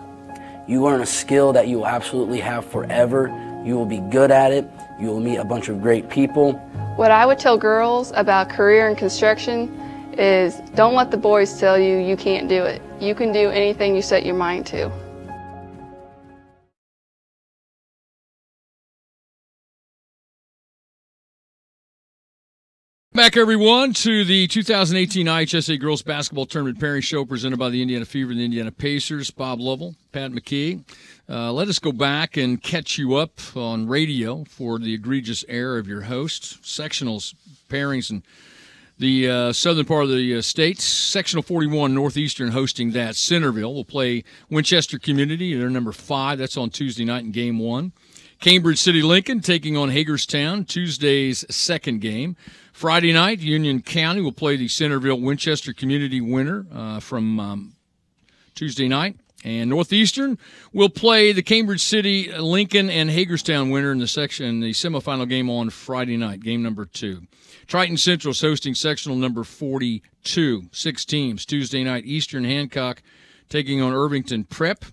You learn a skill that you will absolutely have forever. You will be good at it. You will meet a bunch of great people. What I would tell girls about career in construction is don't let the boys tell you you can't do it. You can do anything you set your mind to. Back, everyone, to the 2018 IHSAA Girls Basketball Tournament Pairing Show presented by the Indiana Fever and the Indiana Pacers. Bob Lovell, Pat McKee. Let us go back and catch you up on radio for the egregious error of your host. Sectionals, pairings, and the southern part of the state. Sectional 41 Northeastern hosting that. Centerville will play Winchester Community. They're number 5. That's on Tuesday night in Game 1. Cambridge City Lincoln taking on Hagerstown, Tuesday's second game. Friday night, Union County will play the Centerville Winchester Community winner from Tuesday night. And Northeastern will play the Cambridge City Lincoln and Hagerstown winner in the semifinal game on Friday night, game number 2. Triton Central is hosting sectional number 42, 6 teams. Tuesday night, Eastern Hancock taking on Irvington Prep.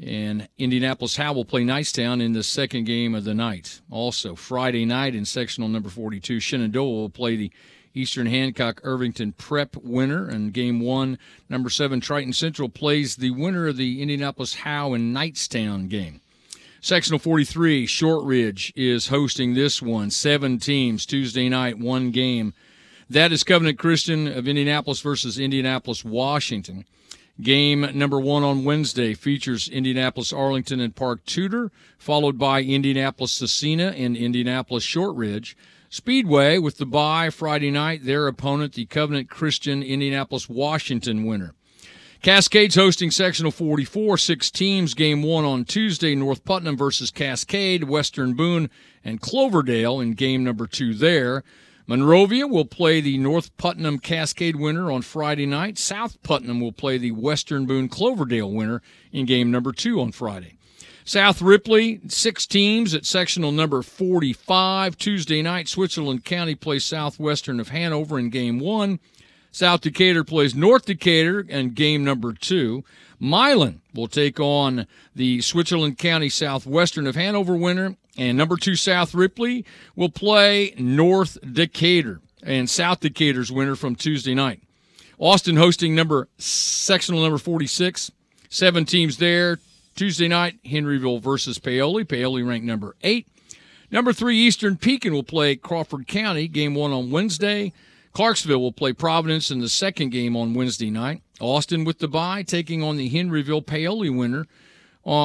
And Indianapolis Howe will play Knightstown in the second game of the night. Also, Friday night in sectional number 42, Shenandoah will play the Eastern Hancock Irvington Prep winner. And game 1, number 7, Triton Central plays the winner of the Indianapolis Howe and Knightstown game. Sectional 43, Shortridge is hosting this one. 7 teams, Tuesday night, 1 game. That is Covenant Christian of Indianapolis versus Indianapolis Washington. Game number 1 on Wednesday features Indianapolis Arlington and Park Tudor, followed by Indianapolis Scecina and Indianapolis Shortridge. Speedway with the bye Friday night, their opponent, the Covenant Christian Indianapolis Washington winner. Cascade's hosting sectional 44, 6 teams. Game 1 on Tuesday, North Putnam versus Cascade, Western Boone and Cloverdale in game number 2 there. Monrovia will play the North Putnam Cascade winner on Friday night. South Putnam will play the Western Boone Cloverdale winner in game number 2 on Friday. South Ripley, 6 teams at sectional number 45. Tuesday night, Switzerland County plays Southwestern of Hanover in game 1. South Decatur plays North Decatur in game number 2. Milan will take on the Switzerland County Southwestern of Hanover winner. And number 2, South Ripley will play North Decatur and South Decatur's winner from Tuesday night. Austin hosting sectional number 46. 7 teams there. Tuesday night, Henryville versus Paoli. Paoli ranked number 8. Number 3, Eastern Pekin will play Crawford County. Game 1 on Wednesday. Clarksville will play Providence in the second game on Wednesday night. Austin with the bye, taking on the Henryville Paoli winner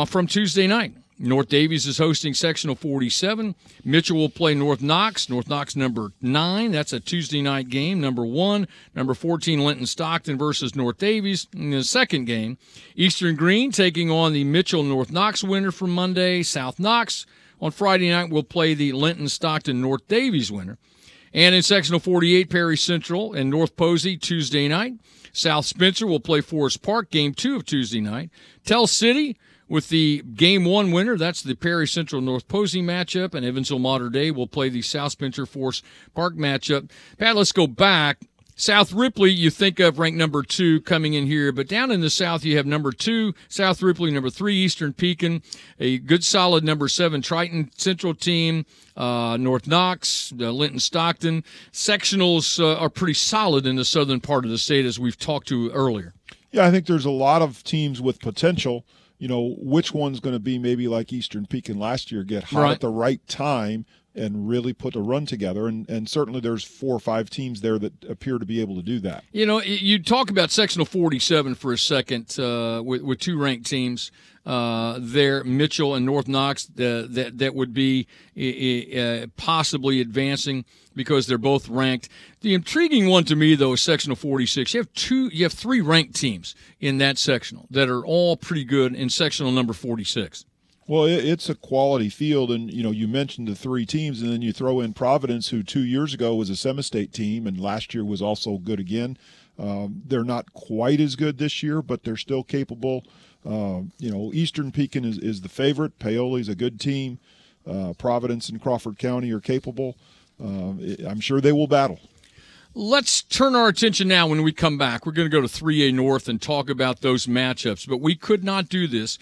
from Tuesday night. North Davies is hosting sectional 47. Mitchell will play North Knox. North Knox number 9. That's a Tuesday night game. Number 1, number 14, Linton Stockton versus North Davies in the second game. Eastern Green taking on the Mitchell North Knox winner from Monday. South Knox on Friday night will play the Linton Stockton North Davies winner. And in sectional 48, Perry Central and North Posey Tuesday night. South Spencer will play Forest Park, game 2 of Tuesday night. Tell City with the game 1 winner, that's the Perry Central North Posey matchup, and Evansville Mater Dei will play the South Spencer Forest Park matchup. Pat, let's go back. South Ripley, you think of ranked number 2 coming in here, but down in the South, you have number 2, South Ripley, number 3, Eastern Pekin, a good solid number 7, Triton Central team, North Knox, Linton Stockton. Sectionals are pretty solid in the southern part of the state, as we've talked to earlier. Yeah, I think there's a lot of teams with potential. You know, which one's going to be maybe like Eastern Pekin last year, get hot at the right time and really put a run together. And certainly there's 4 or 5 teams there that appear to be able to do that. You know, you talk about sectional 47 for a second with 2 ranked teams there, Mitchell and North Knox, that would be possibly advancing because they're both ranked. The intriguing one to me, though, is sectional 46. You have 3 ranked teams in that sectional that are all pretty good in sectional number 46. Well, it's a quality field, and, you know, you mentioned the 3 teams, and then you throw in Providence, who 2 years ago was a semi-state team, and last year was also good again. They're not quite as good this year, but they're still capable. You know, Eastern Pekin is the favorite. Paoli's a good team. Providence and Crawford County are capable. I'm sure they will battle. Let's turn our attention now when we come back. We're going to go to 3A North and talk about those matchups, but we could not do this.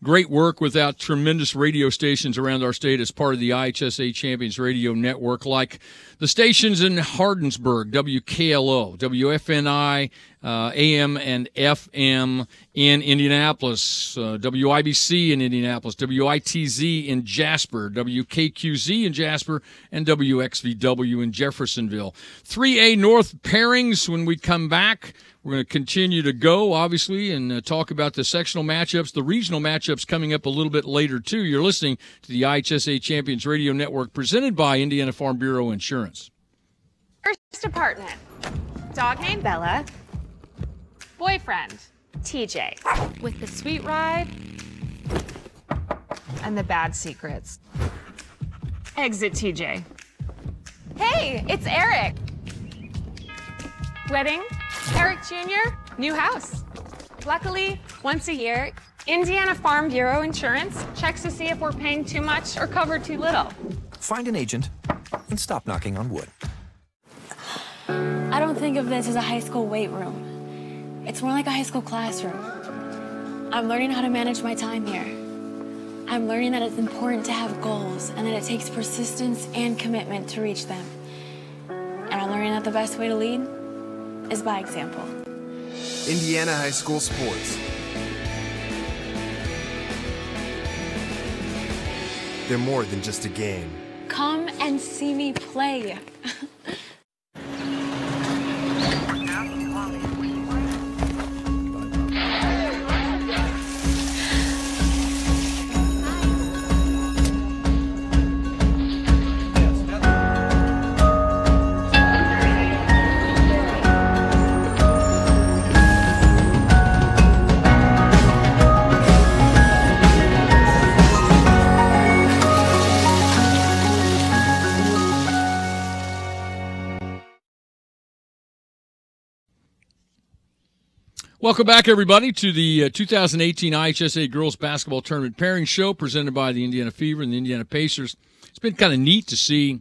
Great work without tremendous radio stations around our state as part of the IHSAA Champions Radio Network, like the stations in Hardinsburg, WKLO, WFNI, AM and FM in Indianapolis, WIBC in Indianapolis, WITZ in Jasper, WKQZ in Jasper, and WXVW in Jeffersonville. 3A North pairings when we come back. We're going to continue to go, obviously, and talk about the sectional matchups, the regional matchups coming up a little bit later, too. You're listening to the IHSAA Champions Radio Network presented by Indiana Farm Bureau Insurance. First apartment. Dog named Bella. Boyfriend, TJ. With the sweet ride and the bad secrets. Exit TJ. Hey, it's Eric. Wedding, Eric Jr., new house. Luckily, once a year, Indiana Farm Bureau Insurance checks to see if we're paying too much or covered too little. Find an agent and stop knocking on wood. I don't think of this as a high school weight room. It's more like a high school classroom. I'm learning how to manage my time here. I'm learning that it's important to have goals and that it takes persistence and commitment to reach them. And I'm learning that the best way to lead is by example. Indiana high school sports. They're more than just a game. Come and see me play. Welcome back, everybody, to the 2018 IHSAA Girls Basketball Tournament Pairing Show presented by the Indiana Fever and the Indiana Pacers. It's been kind of neat to see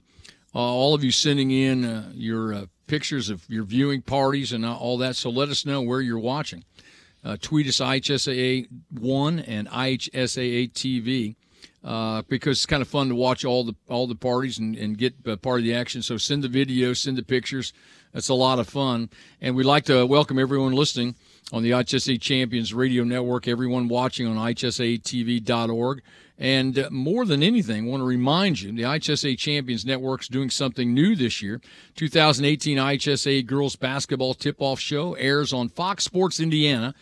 all of you sending in your pictures of your viewing parties and all that, so let us know where you're watching. Tweet us IHSAA1 and IHSAA TV because it's kind of fun to watch all the parties and get part of the action. So send the videos, send the pictures. That's a lot of fun. And we'd like to welcome everyone listening on the IHSAA Champions Radio Network, everyone watching on IHSAATV.org. And more than anything, I want to remind you, the IHSAA Champions Network is doing something new this year. 2018 IHSAA Girls Basketball Tip-Off Show airs on Fox Sports Indiana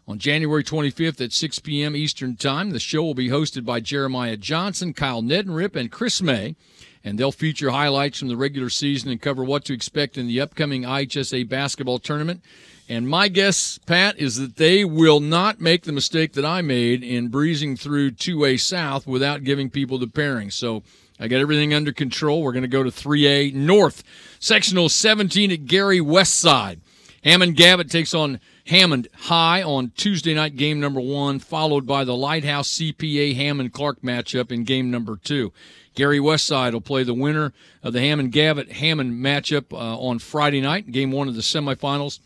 on January 25th at 6 p.m. Eastern Time. The show will be hosted by Jeremiah Johnson, Kyle Neddenrip, and Chris May. And they'll feature highlights from the regular season and cover what to expect in the upcoming IHSAA basketball tournament. And my guess, Pat, is that they will not make the mistake that I made in breezing through 2A South without giving people the pairing. So I got everything under control. We're going to go to 3A North. Sectional 17 at Gary Westside. Hammond Gavitt takes on Hammond High on Tuesday night game number 1, followed by the Lighthouse CPA Hammond Clark matchup in game number 2. Gary Westside will play the winner of the Hammond-Gavitt-Hammond matchup on Friday night, game 1 of the semifinals.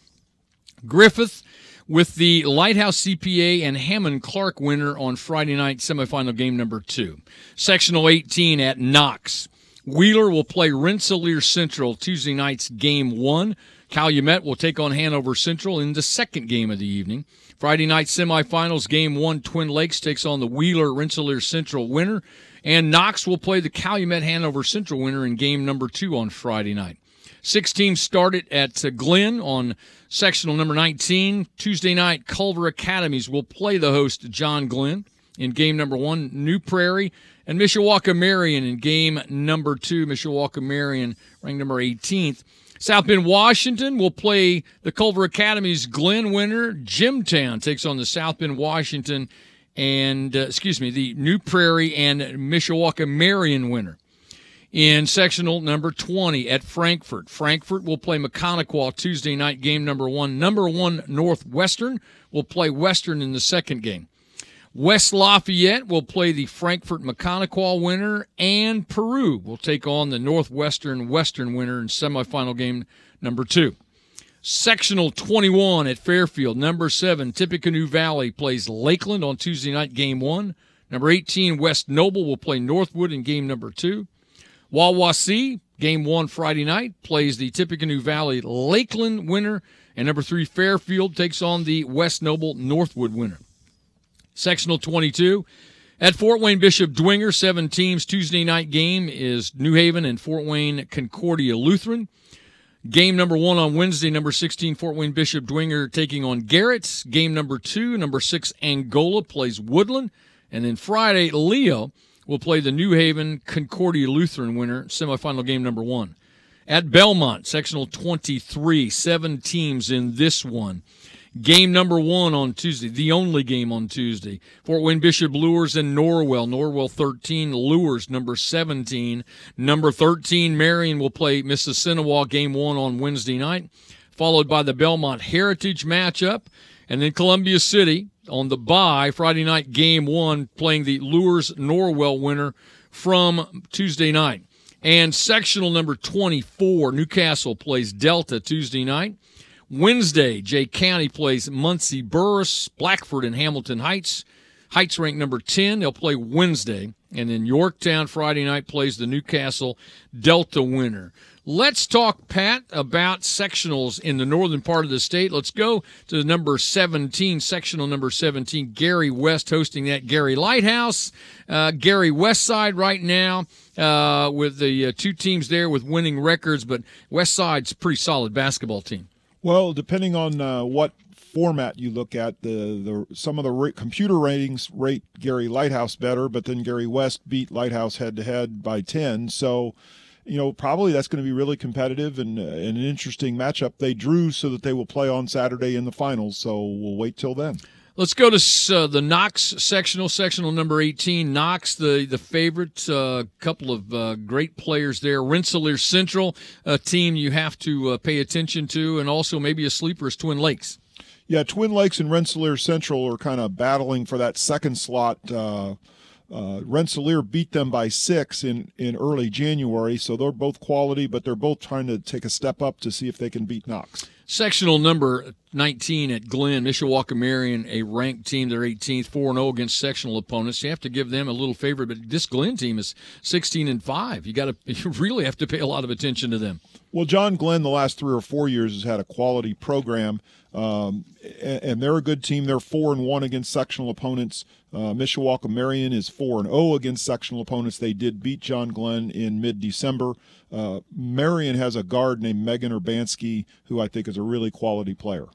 Griffith with the Lighthouse CPA and Hammond-Clark winner on Friday night, semifinal game number 2. Sectional 18 at Knox. Wheeler will play Rensselaer Central Tuesday night's game 1. Calumet will take on Hanover Central in the second game of the evening. Friday night semifinals, game 1, Twin Lakes takes on the Wheeler-Rensselaer Central winner. And Knox will play the Calumet-Hanover Central winner in game number 2 on Friday night. 6 teams started at Glenn on sectional number 19. Tuesday night, Culver Academies will play the host John Glenn in game number 1. New Prairie and Mishawaka-Marion in game number 2. Mishawaka-Marion ranked number 18th. South Bend, Washington will play the Culver Academy's Glenn winner. Jimtown takes on the South Bend, Washington, and the New Prairie and Mishawaka-Marion winner. In sectional number 20 at Frankfort, Frankfort will play Mechanical Tuesday night, game number 1. Number 1 Northwestern will play Western in the second game. West Lafayette will play the Frankfort Mechanical winner, and Peru will take on the Northwestern Western winner in semifinal game number 2. Sectional 21 at Fairfield, number 7 Tippecanoe Valley plays Lakeland on Tuesday night, game 1. Number 18 West Noble will play Northwood in game number 2. Wawasee, game 1 Friday night, plays the Tippecanoe Valley Lakeland winner, and number 3 Fairfield takes on the West Noble Northwood winner. Sectional 22 at Fort Wayne Bishop Dwenger, 7 teams. Tuesday night game is New Haven and Fort Wayne Concordia Lutheran. Game number 1 on Wednesday, number 16 Fort Wayne Bishop Dwenger taking on Garrett's. Game number 2, number 6 Angola plays Woodland. And then Friday, Leo will play the New Haven Concordia Lutheran winner, semifinal game number 1. At Belmont, sectional 23, 7 teams in this one. Game number 1 on Tuesday, the only game on Tuesday. Fort Wayne Bishop Lures and Norwell. Norwell 13, Lures number 17. Number 13, Marion will play Mississinawa game 1 on Wednesday night, followed by the Belmont Heritage matchup. And then Columbia City on the bye, Friday night game 1, playing the Lures Norwell winner from Tuesday night. And sectional number 24, Newcastle plays Delta Tuesday night. Wednesday, Jay County plays Muncie Burris, Blackford and Hamilton Heights. Heights ranked number 10. They'll play Wednesday. And then Yorktown Friday night plays the Newcastle Delta winner. Let's talk, Pat, about sectionals in the northern part of the state. Let's go to the number 17, sectional number 17, Gary West hosting that. Gary Lighthouse, Gary Westside right now with the 2 teams there with winning records, but Westside's a pretty solid basketball team. Well, depending on what format you look at, some of the computer ratings rate Gary Lighthouse better, but then Gary West beat Lighthouse head-to-head by 10. So, probably that's going to be really competitive and an interesting matchup. They drew so that they will play on Saturday in the finals, so we'll wait till then. Let's go to the Knox sectional number 18. Knox, the favorite, couple of great players there. Rensselaer Central, a team you have to pay attention to, and also maybe a sleeper is Twin Lakes. Yeah, Twin Lakes and Rensselaer Central are kind of battling for that second slot. Rensselaer beat them by 6 in early January, so they're both quality, but they're both trying to take a step up to see if they can beat Knox. Sectional number 19 at Glenn, Mishawaka-Marion, a ranked team. They're 18th, 4-0 against sectional opponents. You have to give them a little favor, but this Glenn team is 16-5. You really have to pay a lot of attention to them. Well, John Glenn the last 3 or 4 years has had a quality program, and they're a good team. They're 4-1 against sectional opponents. Mishawaka-Marion is 4-0 against sectional opponents. They did beat John Glenn in mid-December. Marion has a guard named Megan Urbanski, who I think is a really quality player.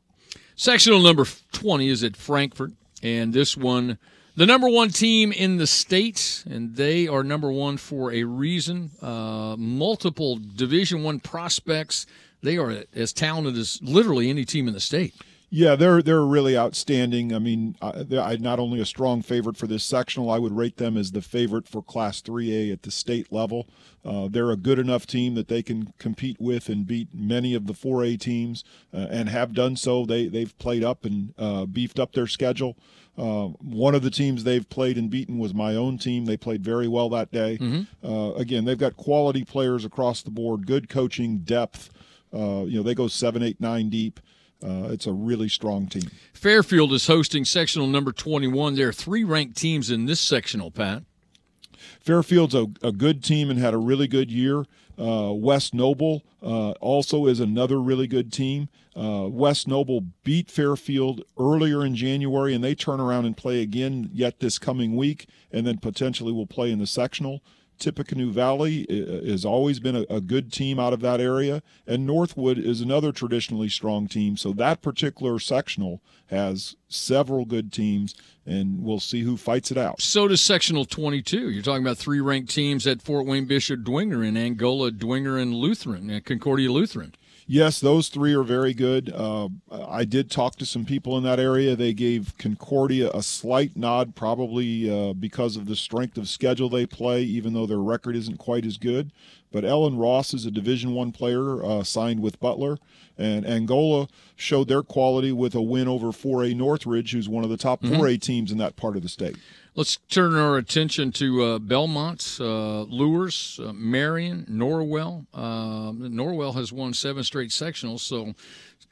Sectional number 20 is at Frankfort, and this one, the number 1 team in the state, and they are number 1 for a reason. Multiple Division I prospects. They are as talented as literally any team in the state. Yeah, they're really outstanding. I mean, they're not only a strong favorite for this sectional, I would rate them as the favorite for Class 3A at the state level. They're a good enough team that they can compete with and beat many of the 4A teams, and have done so. They've played up and beefed up their schedule. One of the teams they've played and beaten was my own team. They played very well that day. Again, they've got quality players across the board, good coaching, depth. They go 7, 8, 9 deep. It's a really strong team. Fairfield is hosting sectional number 21. There are 3 ranked teams in this sectional, Pat. Fairfield's a good team and had a really good year. West Noble also is another really good team. West Noble beat Fairfield earlier in January, and they turn around and play again yet this coming week, and then potentially will play in the sectional. Tippecanoe Valley has always been a good team out of that area, and Northwood is another traditionally strong team. So that particular sectional has several good teams, and we'll see who fights it out. So does sectional 22. You're talking about 3 ranked teams at Fort Wayne Bishop Dwenger and Angola Dwenger and Lutheran, Concordia Lutheran. Yes, those 3 are very good. I did talk to some people in that area. They gave Concordia a slight nod, probably because of the strength of schedule they play, even though their record isn't quite as good. But Ellen Ross is a Division I player signed with Butler, and Angola showed their quality with a win over 4A Northridge, who's one of the top 4A teams in that part of the state. Let's turn our attention to Belmont, Lures, Marion, Norwell. Norwell has won 7 straight sectionals, so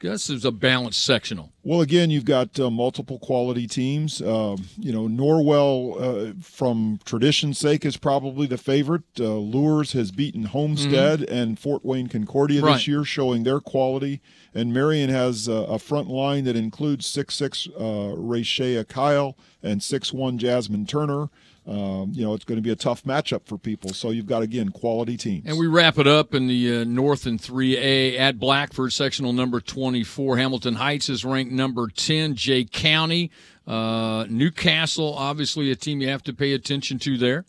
this is a balanced sectional. Well, again, you've got multiple quality teams. Norwell, from tradition's sake, is probably the favorite. Lures has beaten Homestead and Fort Wayne Concordia this year, showing their quality. And Marion has a front line that includes 6'6" Rayshea Kyle and 6'1" Jasmine Turner. It's going to be a tough matchup for people. So you've got, again, quality teams. And we wrap it up in the North and 3A at Blackford, sectional number 24. Hamilton Heights is ranked number 10. Jay County, Newcastle, obviously a team you have to pay attention to there.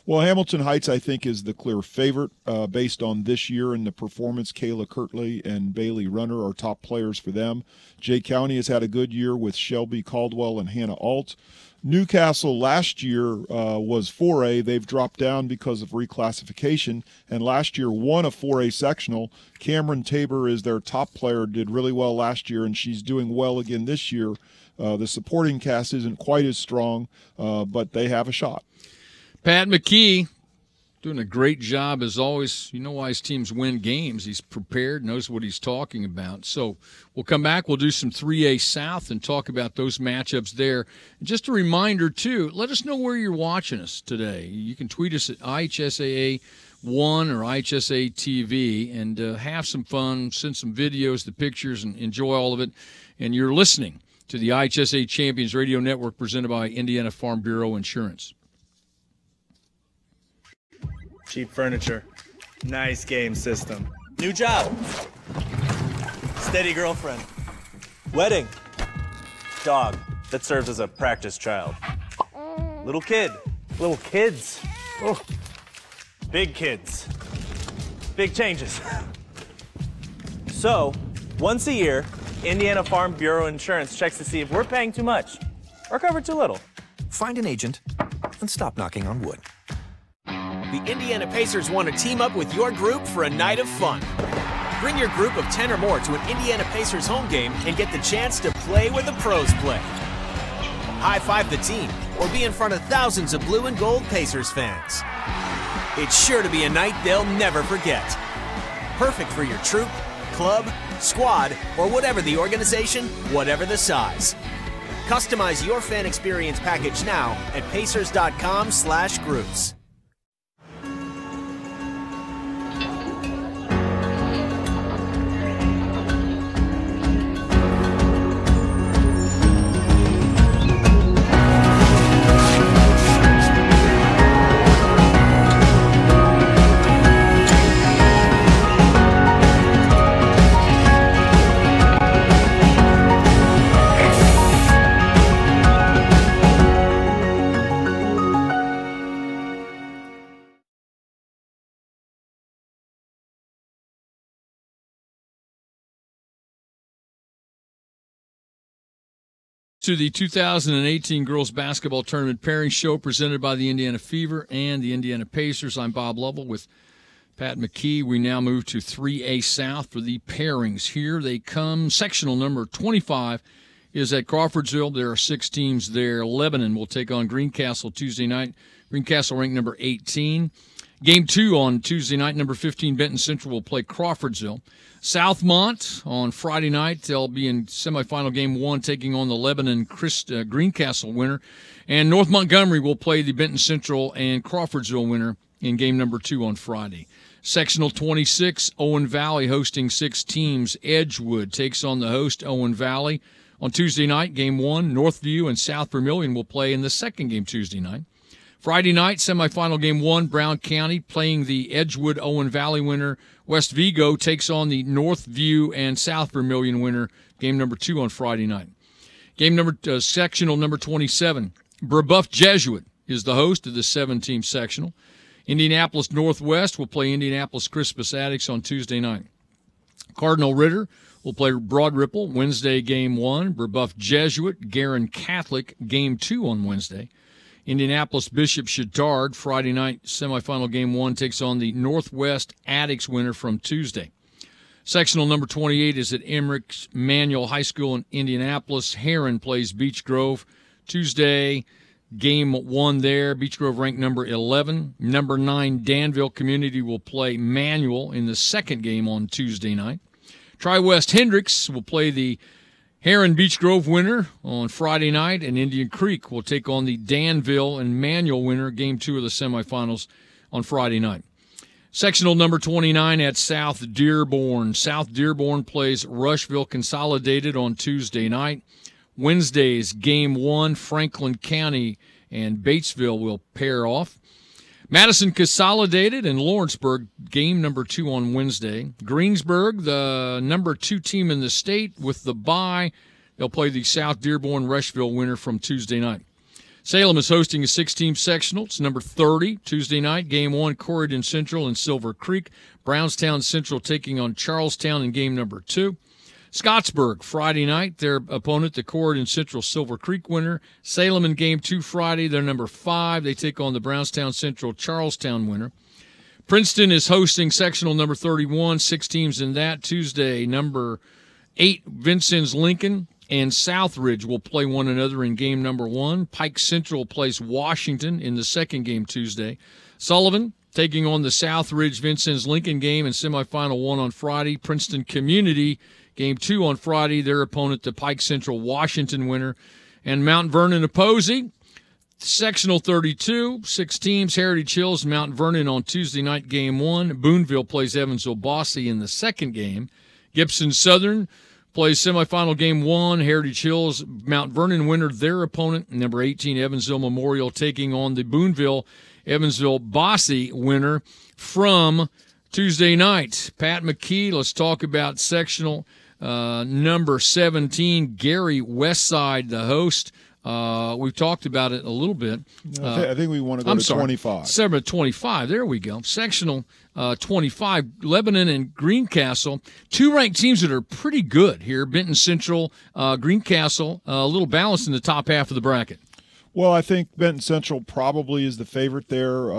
Well, Hamilton Heights, I think, is the clear favorite based on this year and the performance. Kayla Kirtley and Bailey Runner are top players for them. Jay County has had a good year with Shelby Caldwell and Hannah Alt. Newcastle last year was 4A. They've dropped down because of reclassification, and last year won a 4A sectional. Cameron Tabor is their top player, did really well last year, and she's doing well again this year. The supporting cast isn't quite as strong, but they have a shot. Pat McKee doing a great job as always. You know why his teams win games. He's prepared, knows what he's talking about. So we'll come back. We'll do some 3A South and talk about those matchups there. And just a reminder, too, let us know where you're watching us today. You can tweet us at IHSAA1 or IHSAA TV and have some fun, send some videos, the pictures, and enjoy all of it. And you're listening to the IHSAA Champions Radio Network presented by Indiana Farm Bureau Insurance. Cheap furniture. Nice game system. New job. Steady girlfriend. Wedding. Dog that serves as a practice child. Little kid. Little kids. Oh. Big kids. Big changes. So, once a year, Indiana Farm Bureau Insurance checks to see if we're paying too much or covered too little. Find an agent and stop knocking on wood. The Indiana Pacers want to team up with your group for a night of fun. Bring your group of 10 or more to an Indiana Pacers home game and get the chance to play where the pros play. High-five the team or be in front of thousands of blue and gold Pacers fans. It's sure to be a night they'll never forget. Perfect for your troop, club, squad, or whatever the organization, whatever the size. Customize your fan experience package now at pacers.com/groups. to the 2018 Girls Basketball Tournament Pairing Show presented by the Indiana Fever and the Indiana Pacers. I'm Bob Lovell with Pat McKee. We now move to 3A South for the pairings. Here they come. Sectional number 25 is at Crawfordsville. There are 6 teams there. Lebanon will take on Greencastle Tuesday night. Greencastle ranked number 18. Game 2 on Tuesday night, number 15 Benton Central will play Crawfordsville. Southmont on Friday night, they'll be in semifinal game 1 taking on the Lebanon Greencastle winner. And North Montgomery will play the Benton Central and Crawfordsville winner in game number 2 on Friday. Sectional 26, Owen Valley hosting 6 teams. Edgewood takes on the host Owen Valley. On Tuesday night, game 1, Northview and South Vermilion will play in the second game Tuesday night. Friday night, semifinal game 1, Brown County playing the Edgewood Owen Valley winner. West Vigo takes on the Northview and South Vermilion winner, game number 2 on Friday night. Sectional number 27, Brebeuf Jesuit is the host of the 7-team sectional. Indianapolis Northwest will play Indianapolis Crispus Attucks on Tuesday night. Cardinal Ritter will play Broad Ripple Wednesday game 1. Brebeuf Jesuit, Guerin Catholic game 2 on Wednesday. Indianapolis Bishop Chittard Friday night semifinal game 1 takes on the Northwest Attucks winner from Tuesday. Sectional number 28 is at Emmerich Manual High School in Indianapolis. Heron plays Beech Grove Tuesday. Game 1 there. Beech Grove ranked number 11. Number 9 Danville Community will play Manual in the second game on Tuesday night. Tri-West Hendricks will play the Heron Beech Grove winner on Friday night, and Indian Creek will take on the Danville and Manual winner, game 2 of the semifinals on Friday night. Sectional number 29 at South Dearborn. South Dearborn plays Rushville Consolidated on Tuesday night. Wednesday's game 1, Franklin County and Batesville will pair off. Madison Consolidated and Lawrenceburg, game number 2 on Wednesday. Greensburg, the number 2 team in the state with the bye, they'll play the South Dearborn Rushville winner from Tuesday night. Salem is hosting a 6-team sectional. It's number 30, Tuesday night. Game 1, Corydon Central and Silver Creek. Brownstown Central taking on Charlestown in game number 2. Scottsburg, Friday night, their opponent, the Corydon Central Silver Creek winner. Salem in game 2 Friday, they're number 5. They take on the Brownstown Central Charlestown winner. Princeton is hosting sectional number 31, 6 teams in that. Tuesday, number 8, Vincennes Lincoln and Southridge will play one another in game number 1. Pike Central plays Washington in the second game Tuesday. Sullivan taking on the Southridge Vincennes Lincoln game in semifinal 1 on Friday. Princeton Community game 2 on Friday, their opponent, the Pike Central Washington winner. And Mount Vernon opposing, sectional 32, 6 teams, Heritage Hills, Mount Vernon on Tuesday night, game 1. Boonville plays Evansville Bosse in the second game. Gibson Southern plays semifinal game 1. Heritage Hills, Mount Vernon winner, their opponent, number 18, Evansville Memorial, taking on the Boonville, Evansville Bosse winner from Tuesday night. Pat McKee, let's talk about sectional number 17, Gary Westside, the host. We've talked about it a little bit. I think we want to go to 25. 25, there we go. Sectional 25, Lebanon and Greencastle, 2 ranked teams that are pretty good here. Benton Central, Greencastle, a little balanced in the top half of the bracket. Well, I think Benton Central probably is the favorite there.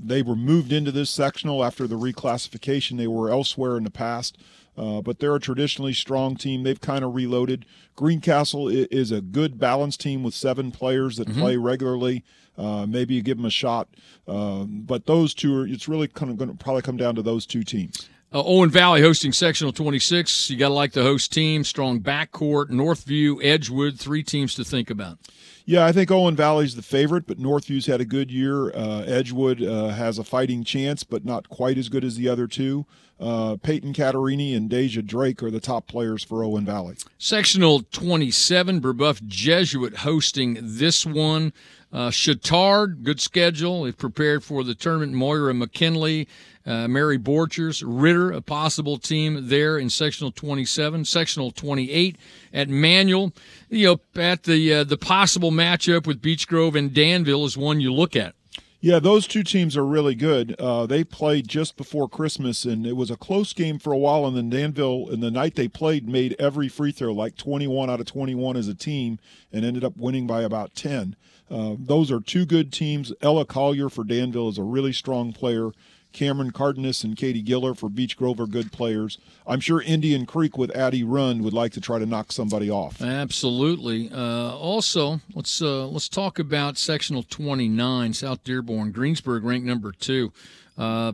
They were moved into this sectional after the reclassification. They were elsewhere in the past, but they're a traditionally strong team. They've kind of reloaded. Greencastle is a good balanced team with 7 players that play regularly. Maybe you give them a shot. But those two, it's really kind of going to probably come down to those 2 teams. Owen Valley hosting sectional 26. You got to like the host team. Strong backcourt. Northview, Edgewood, 3 teams to think about. Yeah, I think Owen Valley's the favorite, but Northview's had a good year. Edgewood has a fighting chance, but not quite as good as the other 2. Peyton Catarini and Deja Drake are the top players for Owen Valley. Sectional 27, Brebeuf Jesuit hosting this one. Chittard, good schedule. They've prepared for the tournament. Moira McKinley, Mary Borchers, Ritter, a possible team there in sectional 27. Sectional 28 at Manual. You know, at the possible matchup with Beech Grove and Danville is one you look at. Yeah, those two teams are really good. They played just before Christmas, and it was a close game for a while, and then Danville, in the night they played, made every free throw, like 21 out of 21 as a team, and ended up winning by about 10. Those are two good teams. Ella Collier for Danville is a really strong player. Cameron Cardenas and Katie Giller for Beech Grove are good players. I'm sure Indian Creek with Addie Rund would like to try to knock somebody off. Absolutely. Also, let's talk about sectional 29, South Dearborn. Greensburg ranked number 2.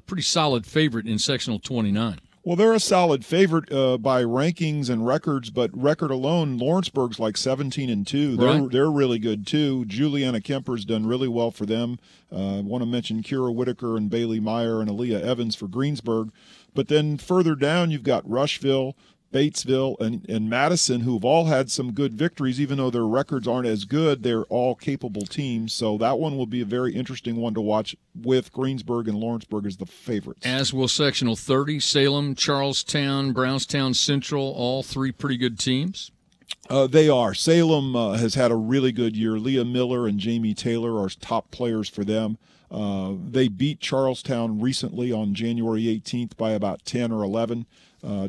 Pretty solid favorite in sectional 29. Well, they're a solid favorite by rankings and records, but record alone, Lawrenceburg's like 17-2. They're really good too. Juliana Kemper's done really well for them. I want to mention Kira Whitaker and Bailey Meyer and Aaliyah Evans for Greensburg. But then further down, you've got Rushville, Batesville, and Madison, who have all had some good victories, even though their records aren't as good. They're all capable teams, so that one will be a very interesting one to watch with Greensburg and Lawrenceburg as the favorites. As will sectional 30, Salem, Charlestown, Brownstown Central, all three pretty good teams. They are. Salem has had a really good year. Leah Miller and Jamie Taylor are top players for them. They beat Charlestown recently on January 18th by about 10 or 11.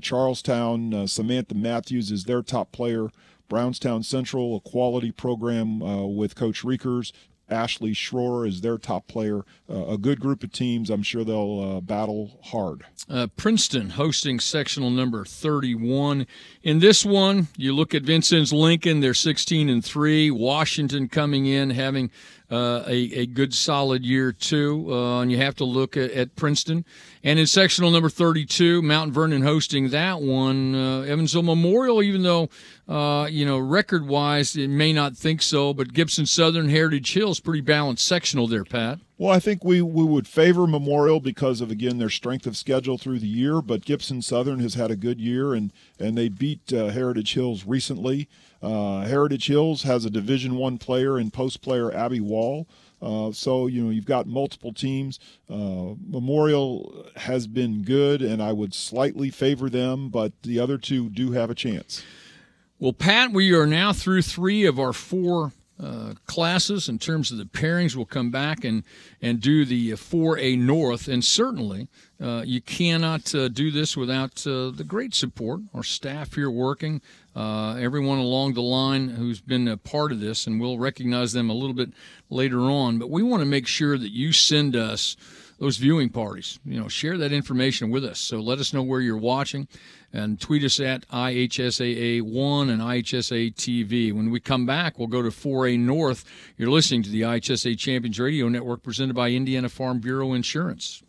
Charlestown, Samantha Matthews is their top player. Brownstown Central, a quality program with Coach Riekers. Ashley Schroer is their top player. A good group of teams. I'm sure they'll battle hard. Princeton hosting sectional number 31. In this one, you look at Vincennes Lincoln, they're 16-3. Washington coming in, having a good solid year too. And you have to look at Princeton. And in sectional number 32, Mount Vernon hosting that one. Evansville Memorial, even though, record-wise, it may not think so, but Gibson Southern, Heritage Hills, pretty balanced sectional there, Pat. Well, I think we would favor Memorial because of, again, their strength of schedule through the year, but Gibson Southern has had a good year, and they beat Heritage Hills recently. Heritage Hills has a Division I player and post player Abby Wall. So, you've got multiple teams. Memorial has been good, and I would slightly favor them, but the other two do have a chance. Well, Pat, we are now through 3 of our 4 classes in terms of the pairings. We'll come back and do the 4A North, and certainly you cannot do this without the great support, our staff here working, everyone along the line who's been a part of this, and we'll recognize them a little bit later on. But we want to make sure that you send us those viewing parties. Share that information with us. So let us know where you're watching, and tweet us at IHSAA1 and IHSAA TV. When we come back, we'll go to 4A North. You're listening to the IHSAA Champions Radio Network, presented by Indiana Farm Bureau Insurance.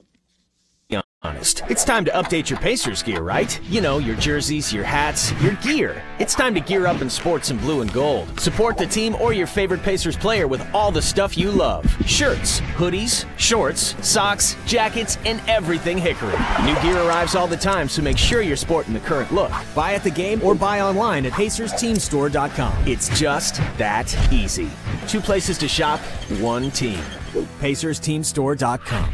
Honest. It's time to update your Pacers gear, right? Your jerseys, your hats, your gear. It's time to gear up in sports in blue and gold. Support the team or your favorite Pacers player with all the stuff you love. Shirts, hoodies, shorts, socks, jackets, and everything Hickory. New gear arrives all the time, so make sure you're sporting the current look. Buy at the game or buy online at PacersTeamStore.com. It's just that easy. 2 places to shop, 1 team. PacersTeamStore.com.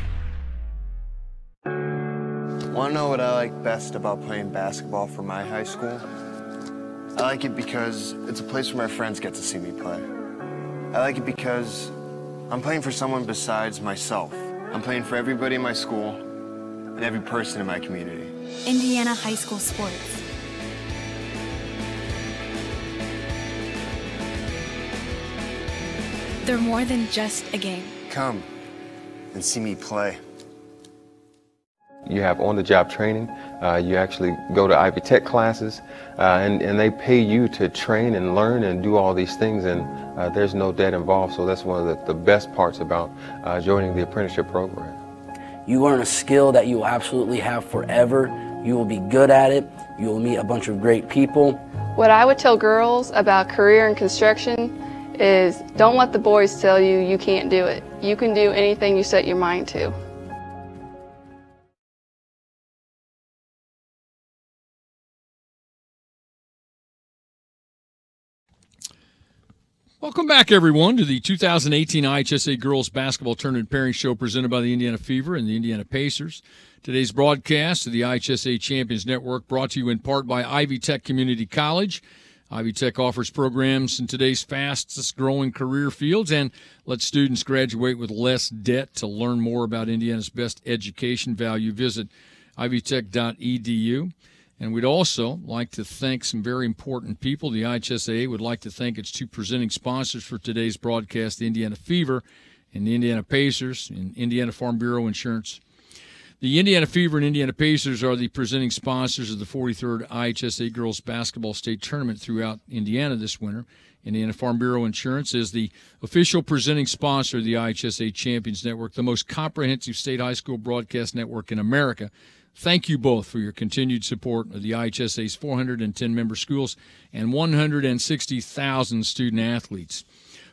Want to know what I like best about playing basketball for my high school? I like it because it's a place where my friends get to see me play. I like it because I'm playing for someone besides myself. I'm playing for everybody in my school and every person in my community. Indiana high school sports. They're more than just a game. Come and see me play. You have on-the-job training. You actually go to Ivy Tech classes, and they pay you to train and learn and do all these things, and there's no debt involved. So that's one of the best parts about joining the apprenticeship program. You learn a skill that you will absolutely have forever. You will be good at it. You will meet a bunch of great people. What I would tell girls about career in construction is don't let the boys tell you you can't do it. You can do anything you set your mind to. Welcome back, everyone, to the 2018 IHSAA Girls Basketball Tournament Pairing Show presented by the Indiana Fever and the Indiana Pacers. Today's broadcast of the IHSAA Champions Network brought to you in part by Ivy Tech Community College. Ivy Tech offers programs in today's fastest-growing career fields and lets students graduate with less debt. To learn more about Indiana's best education value, visit ivytech.edu. And we'd also like to thank some very important people. The IHSAA would like to thank its two presenting sponsors for today's broadcast, the Indiana Fever and the Indiana Pacers, and Indiana Farm Bureau Insurance. The Indiana Fever and Indiana Pacers are the presenting sponsors of the 43rd IHSAA Girls Basketball State Tournament throughout Indiana this winter. Indiana Farm Bureau Insurance is the official presenting sponsor of the IHSAA Champions Network, the most comprehensive state high school broadcast network in America. Thank you both for your continued support of the IHSAA's 410 member schools and 160,000 student athletes.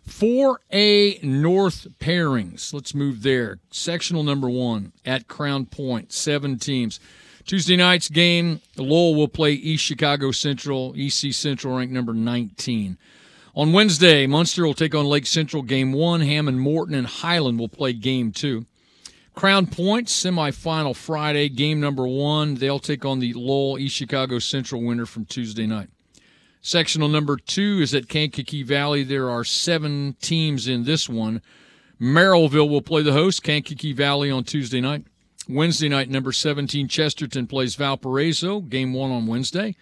4A North Pairings. Let's move there. Sectional number 1 at Crown Point, 7 teams. Tuesday night's game, Lowell will play East Chicago Central, EC Central ranked number 19. On Wednesday, Munster will take on Lake Central, game 1. Hammond, Morton, and Highland will play game 2. Crown Point, semifinal Friday, game number 1. They'll take on the Lowell East Chicago Central winner from Tuesday night. Sectional number 2 is at Kankakee Valley. There are 7 teams in this one. Merrillville will play the host, Kankakee Valley, on Tuesday night. Wednesday night, number 17, Chesterton plays Valparaiso, game 1 on Wednesday.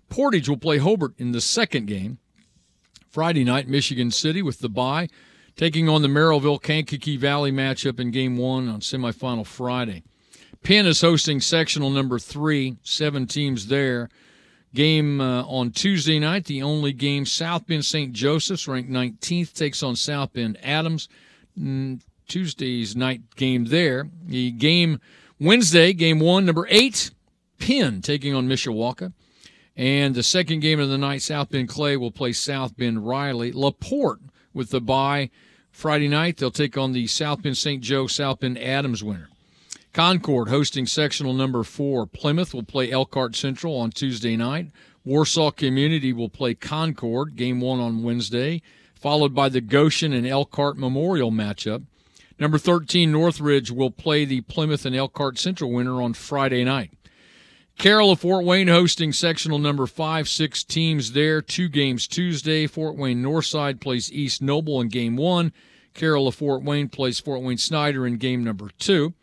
Portage will play Hobart in the second game. Friday night, Michigan City with the bye, taking on the Merrillville-Kankakee Valley matchup in game 1 on semifinal Friday. Penn is hosting sectional number 3, 7 teams there. Game on Tuesday night, the only game, South Bend St. Joseph's, ranked 19th, takes on South Bend Adams. Tuesday's night game there. The game Wednesday, game 1, number 8, Penn taking on Mishawaka. And the second game of the night, South Bend Clay will play South Bend Riley. LaPorte with the bye Friday night. They'll take on the South Bend St. Joe, South Bend Adams winner. Concord hosting sectional number 4. Plymouth will play Elkhart Central on Tuesday night. Warsaw Community will play Concord, game 1 on Wednesday, followed by the Goshen and Elkhart Memorial matchup. Number 13, Northridge will play the Plymouth and Elkhart Central winner on Friday night. Carroll of Fort Wayne hosting sectional number 5, 6 teams there, 2 games Tuesday. Fort Wayne Northside plays East Noble in game 1. Carroll of Fort Wayne plays Fort Wayne Snyder in game number 2.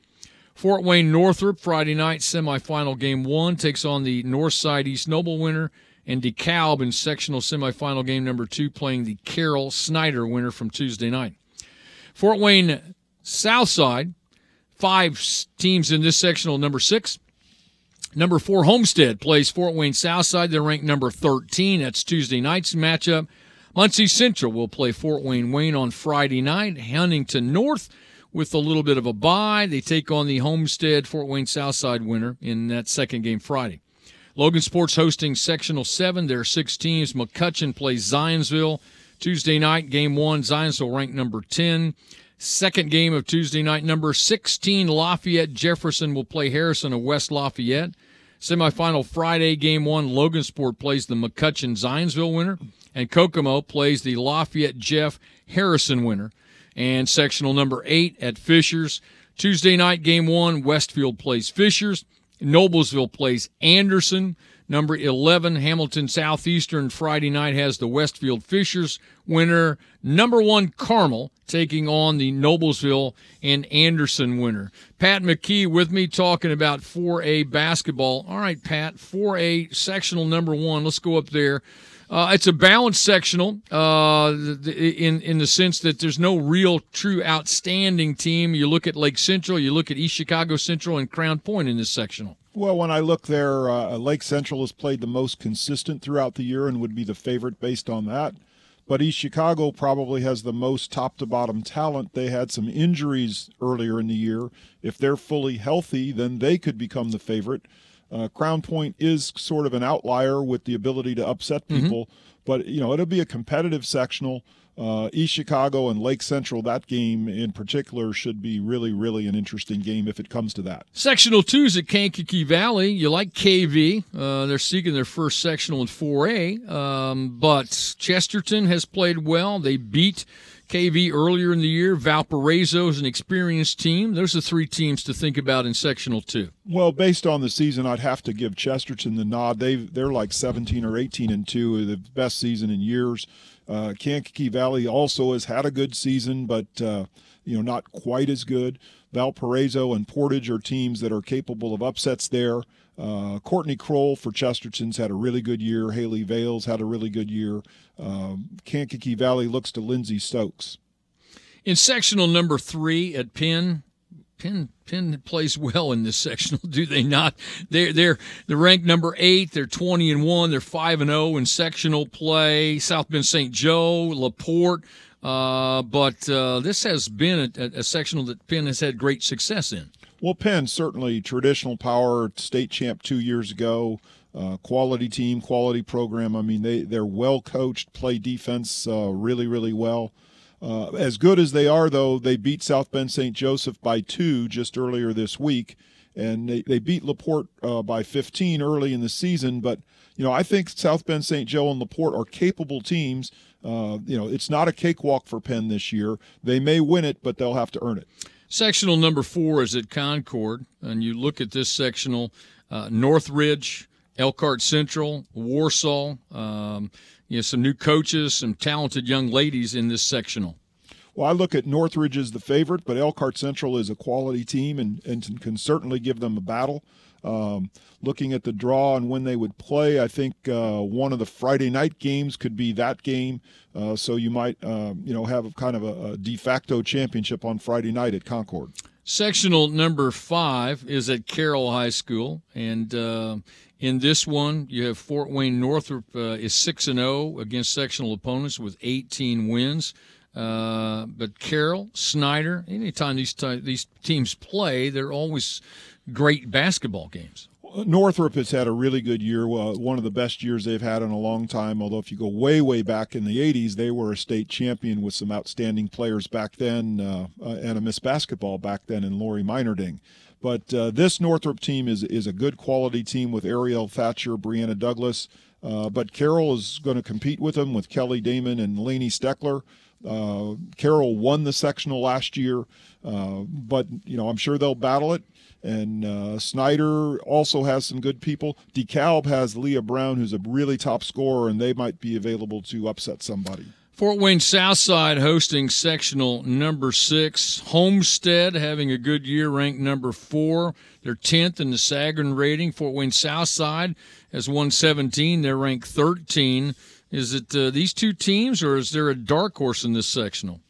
Fort Wayne Northrop, Friday night, semifinal game 1, takes on the Northside East Noble winner, and DeKalb in sectional semifinal game number 2, playing the Carroll Snyder winner from Tuesday night. Fort Wayne Southside, 5 teams in this sectional, number 6. Number 4, Homestead plays Fort Wayne Southside. They're ranked number 13. That's Tuesday night's matchup. Muncie Central will play Fort Wayne Wayne on Friday night. Huntington North, with a little bit of a bye, they take on the Homestead Fort Wayne Southside winner in that second game Friday. Logan Sports hosting sectional 7. There are 6 teams. McCutcheon plays Zionsville. Tuesday night, game 1, Zionsville ranked number 10. Second game of Tuesday night, number 16, Lafayette Jefferson will play Harrison of West Lafayette. Semifinal Friday, game 1, Logansport plays the McCutcheon Zionsville winner, and Kokomo plays the Lafayette Jeff Harrison winner. And sectional number 8 at Fishers. Tuesday night, game 1, Westfield plays Fishers. Noblesville plays Anderson. Number 11, Hamilton Southeastern, Friday night has the Westfield Fishers winner. Number 1, Carmel, taking on the Noblesville and Anderson winner. Pat McKee with me talking about 4A basketball. All right, Pat, 4A sectional number 1. Let's go up there. It's a balanced sectional in the sense that there's no real true outstanding team. You look at Lake Central, you look at East Chicago Central, and Crown Point in this sectional. Well, when I look there, Lake Central has played the most consistent throughout the year and would be the favorite based on that. But East Chicago probably has the most top-to-bottom talent. They had some injuries earlier in the year. If they're fully healthy, then they could become the favorite. Crown Point is sort of an outlier with the ability to upset people. But, you know, it'll be a competitive sectional. East Chicago and Lake Central, that game in particular should be really, really an interesting game if it comes to that. Sectional 2 is at Kankakee Valley. You like KV. They're seeking their first sectional in 4A. But Chesterton has played well. They beat KV earlier in the year. Valparaiso is an experienced team. Those are 3 teams to think about in Sectional 2. Well, based on the season, I'd have to give Chesterton the nod. They're like 17 or 18-2, the best season in years. Kankakee Valley also has had a good season, but not quite as good. Valparaiso and Portage are teams that are capable of upsets there. Courtney Kroll for Chesterton's had a really good year. Haley Vales had a really good year. Kankakee Valley looks to Lindsay Stokes. In sectional number 3 at Penn plays well in this sectional, do they not? They're ranked number 8. They're 20-1. They're 5-0 in sectional play. South Bend St. Joe, LaPorte. But this has been a sectional that Penn has had great success in. Well, Penn, certainly traditional power, state champ 2 years ago, quality team, quality program. I mean, they're well coached, play defense really, really well. As good as they are, though, they beat South Bend St. Joseph by 2 just earlier this week, and they beat LaPorte by 15 early in the season. But, I think South Bend St. Joe and LaPorte are capable teams. It's not a cakewalk for Penn this year. They may win it, but they'll have to earn it. Sectional number 4 is at Concord, and you look at this sectional, Northridge, Elkhart Central, Warsaw, some new coaches, some talented young ladies in this sectional. Well, I look at Northridge as the favorite, but Elkhart Central is a quality team and can certainly give them a battle. Looking at the draw and when they would play, I think one of the Friday night games could be that game. So you might, have kind of a de facto championship on Friday night at Concord. Sectional number 5 is at Carroll High School, and in this one, you have Fort Wayne Northrop is 6-0 against sectional opponents with 18 wins. But Carroll, Snyder, anytime these teams play, they're always great basketball games. Northrop has had a really good year, one of the best years they've had in a long time, although if you go way, way back in the 80s, they were a state champion with some outstanding players back then and a Miss Basketball back then in Lori Minerding. But this Northrop team is a good quality team with Ariel Thatcher, Brianna Douglas. But Carroll is going to compete with them with Kelly Damon and Lainey Steckler. Carroll won the sectional last year, but I'm sure they'll battle it. And Snyder also has some good people. DeKalb has Leah Brown, who's a really top scorer, and they might be available to upset somebody. Fort Wayne Southside hosting sectional number 6. Homestead having a good year, ranked number 4. They're 10th in the Sagarin rating. Fort Wayne Southside has won 17. They're ranked 13. Is it these two teams, or is there a dark horse in this sectional?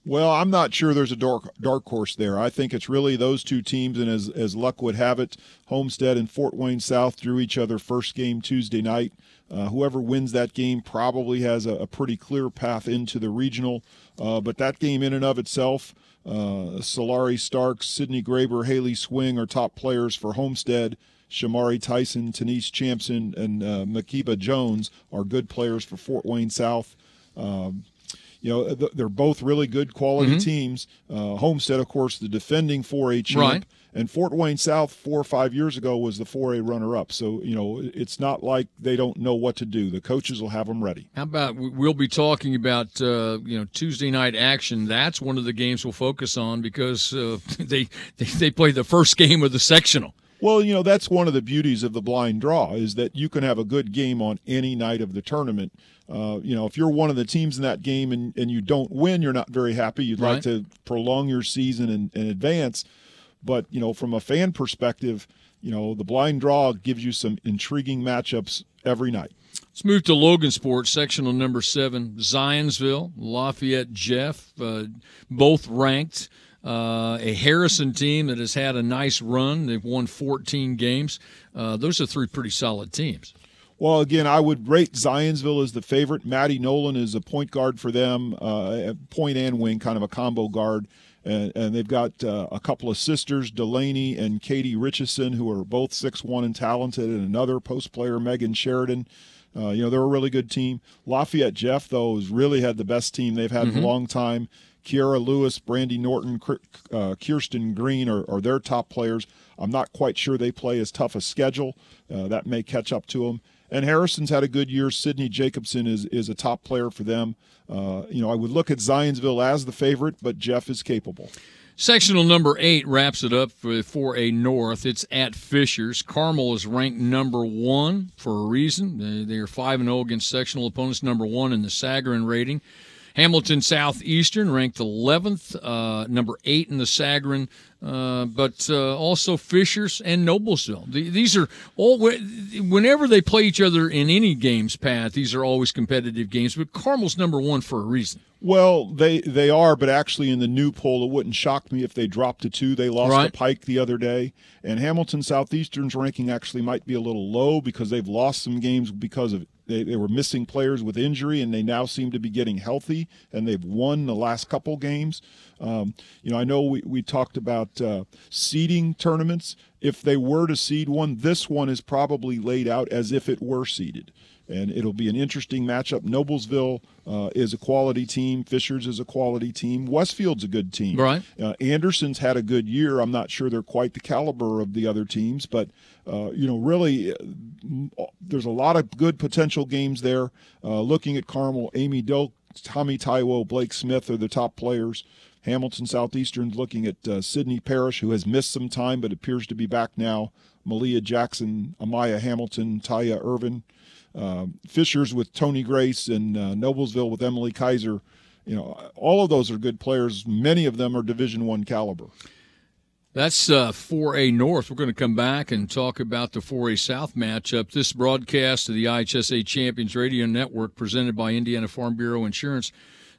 Well, I'm not sure there's a dark horse there. I think it's really those two teams, and as luck would have it, Homestead and Fort Wayne South drew each other first game Tuesday night. Whoever wins that game probably has a pretty clear path into the regional. But that game in and of itself, Solari Starks, Sydney Graber, Haley Swing are top players for Homestead. Shamari Tyson, Tanise Champson, and Makiba Jones are good players for Fort Wayne South. They're both really good quality teams. Homestead, of course, the defending 4A champ. Right. And Fort Wayne South 4 or 5 years ago was the 4A runner-up. So, it's not like they don't know what to do. The coaches will have them ready. How about we'll be talking about, Tuesday night action. That's one of the games we'll focus on because they play the first game of the sectional. Well, that's one of the beauties of the blind draw is that you can have a good game on any night of the tournament. If you're one of the teams in that game and you don't win, you're not very happy. You'd like to prolong your season and advance. But, from a fan perspective, the blind draw gives you some intriguing matchups every night. Let's move to Logansport, sectional number 7. Zionsville, Lafayette Jeff, both ranked. A Harrison team that has had a nice run. They've won 14 games. Those are 3 pretty solid teams. Well, again, I would rate Zionsville as the favorite. Maddie Nolan is a point guard for them, point and wing, kind of a combo guard. And they've got a couple of sisters, Delaney and Katie Richardson, who are both 6'1" and talented, and another post player, Megan Sheridan. They're a really good team. Lafayette Jeff, though, has really had the best team they've had in a long time. Kiara Lewis, Brandy Norton, Kirsten Green are their top players. I'm not quite sure they play as tough a schedule. That may catch up to them. And Harrison's had a good year. Sidney Jacobson is a top player for them. I would look at Zionsville as the favorite, but Jeff is capable. Sectional number 8 wraps it up for 4A North. It's at Fishers. Carmel is ranked number 1 for a reason. They are 5-0 against sectional opponents, number 1 in the Sagarin rating. Hamilton Southeastern ranked 11th, number 8 in the Sagarin, but also Fishers and Noblesville. These are all, whenever they play each other in any games, Pat, these are always competitive games, but Carmel's number 1 for a reason. Well, they are, but actually in the new poll, it wouldn't shock me if they dropped to 2. They lost to Pike the other day. And Hamilton Southeastern's ranking actually might be a little low because they've lost some games because of they were missing players with injury, and they now seem to be getting healthy, and they've won the last couple games. I know we talked about seeding tournaments. If they were to seed one, this one is probably laid out as if it were seeded. And it'll be an interesting matchup. Noblesville is a quality team. Fishers is a quality team. Westfield's a good team. Right. Anderson's had a good year. I'm not sure they're quite the caliber of the other teams, but really, there's a lot of good potential games there. Looking at Carmel, Amy Doak, Tommy Taiwo, Blake Smith are the top players. Hamilton Southeastern's looking at Sidney Parrish, who has missed some time but appears to be back now. Malia Jackson, Amaya Hamilton, Taya Irvin. Fishers with Tony Grace, and Noblesville with Emily Kaiser. All of those are good players. Many of them are Division I caliber. That's 4A North. We're going to come back and talk about the 4A South matchup. This broadcast of the IHSAA Champions Radio Network, presented by Indiana Farm Bureau Insurance,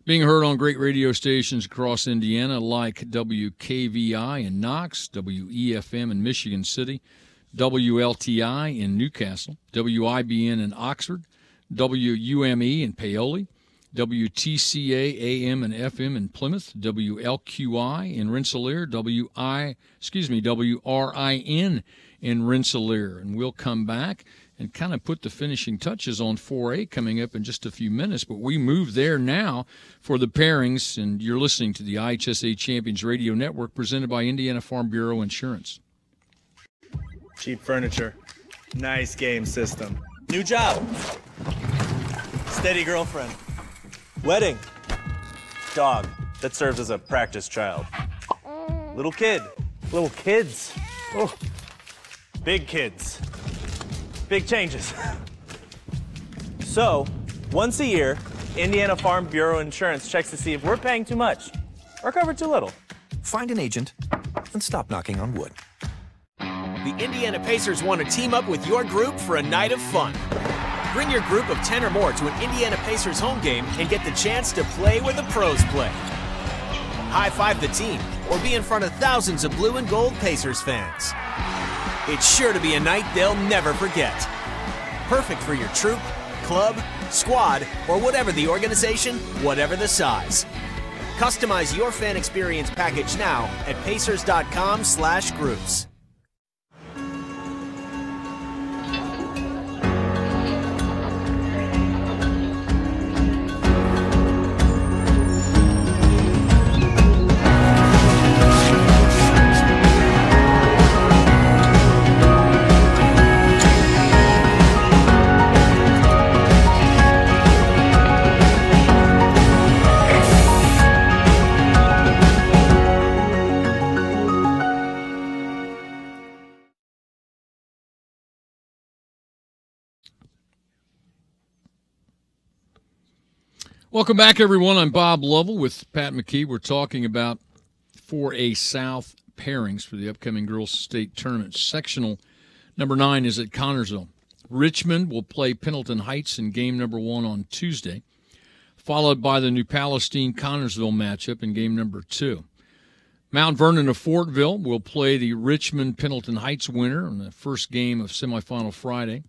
being heard on great radio stations across Indiana like WKVI in Knox, WEFM in Michigan City, WLTI in Newcastle, WIBN in Oxford, WUME in Paoli, WTCA AM and FM in Plymouth, WLQI in Rensselaer, WRIN in Rensselaer. And we'll come back and kind of put the finishing touches on 4A coming up in just a few minutes. But we move there now for the pairings, and you're listening to the IHSAA Champions Radio Network presented by Indiana Farm Bureau Insurance. Cheap furniture. Nice game system. New job. Steady girlfriend. Wedding. Dog that serves as a practice child. Little kid. Little kids. Oh. Big kids. Big changes. So, once a year, Indiana Farm Bureau Insurance checks to see if we're paying too much or covered too little. Find an agent and stop knocking on wood. The Indiana Pacers want to team up with your group for a night of fun. Bring your group of 10 or more to an Indiana Pacers home game and get the chance to play where the pros play. High-five the team or be in front of thousands of blue and gold Pacers fans. It's sure to be a night they'll never forget. Perfect for your troop, club, squad, or whatever the organization, whatever the size. Customize your fan experience package now at pacers.com/groups. Welcome back, everyone. I'm Bob Lovell with Pat McKee. We're talking about 4A South pairings for the upcoming Girls State Tournament. Sectional number 9 is at Connersville. Richmond will play Pendleton Heights in game number 1 on Tuesday, followed by the New Palestine-Connersville matchup in game number 2. Mount Vernon of Fortville will play the Richmond-Pendleton Heights winner in the first game of semifinal Friday.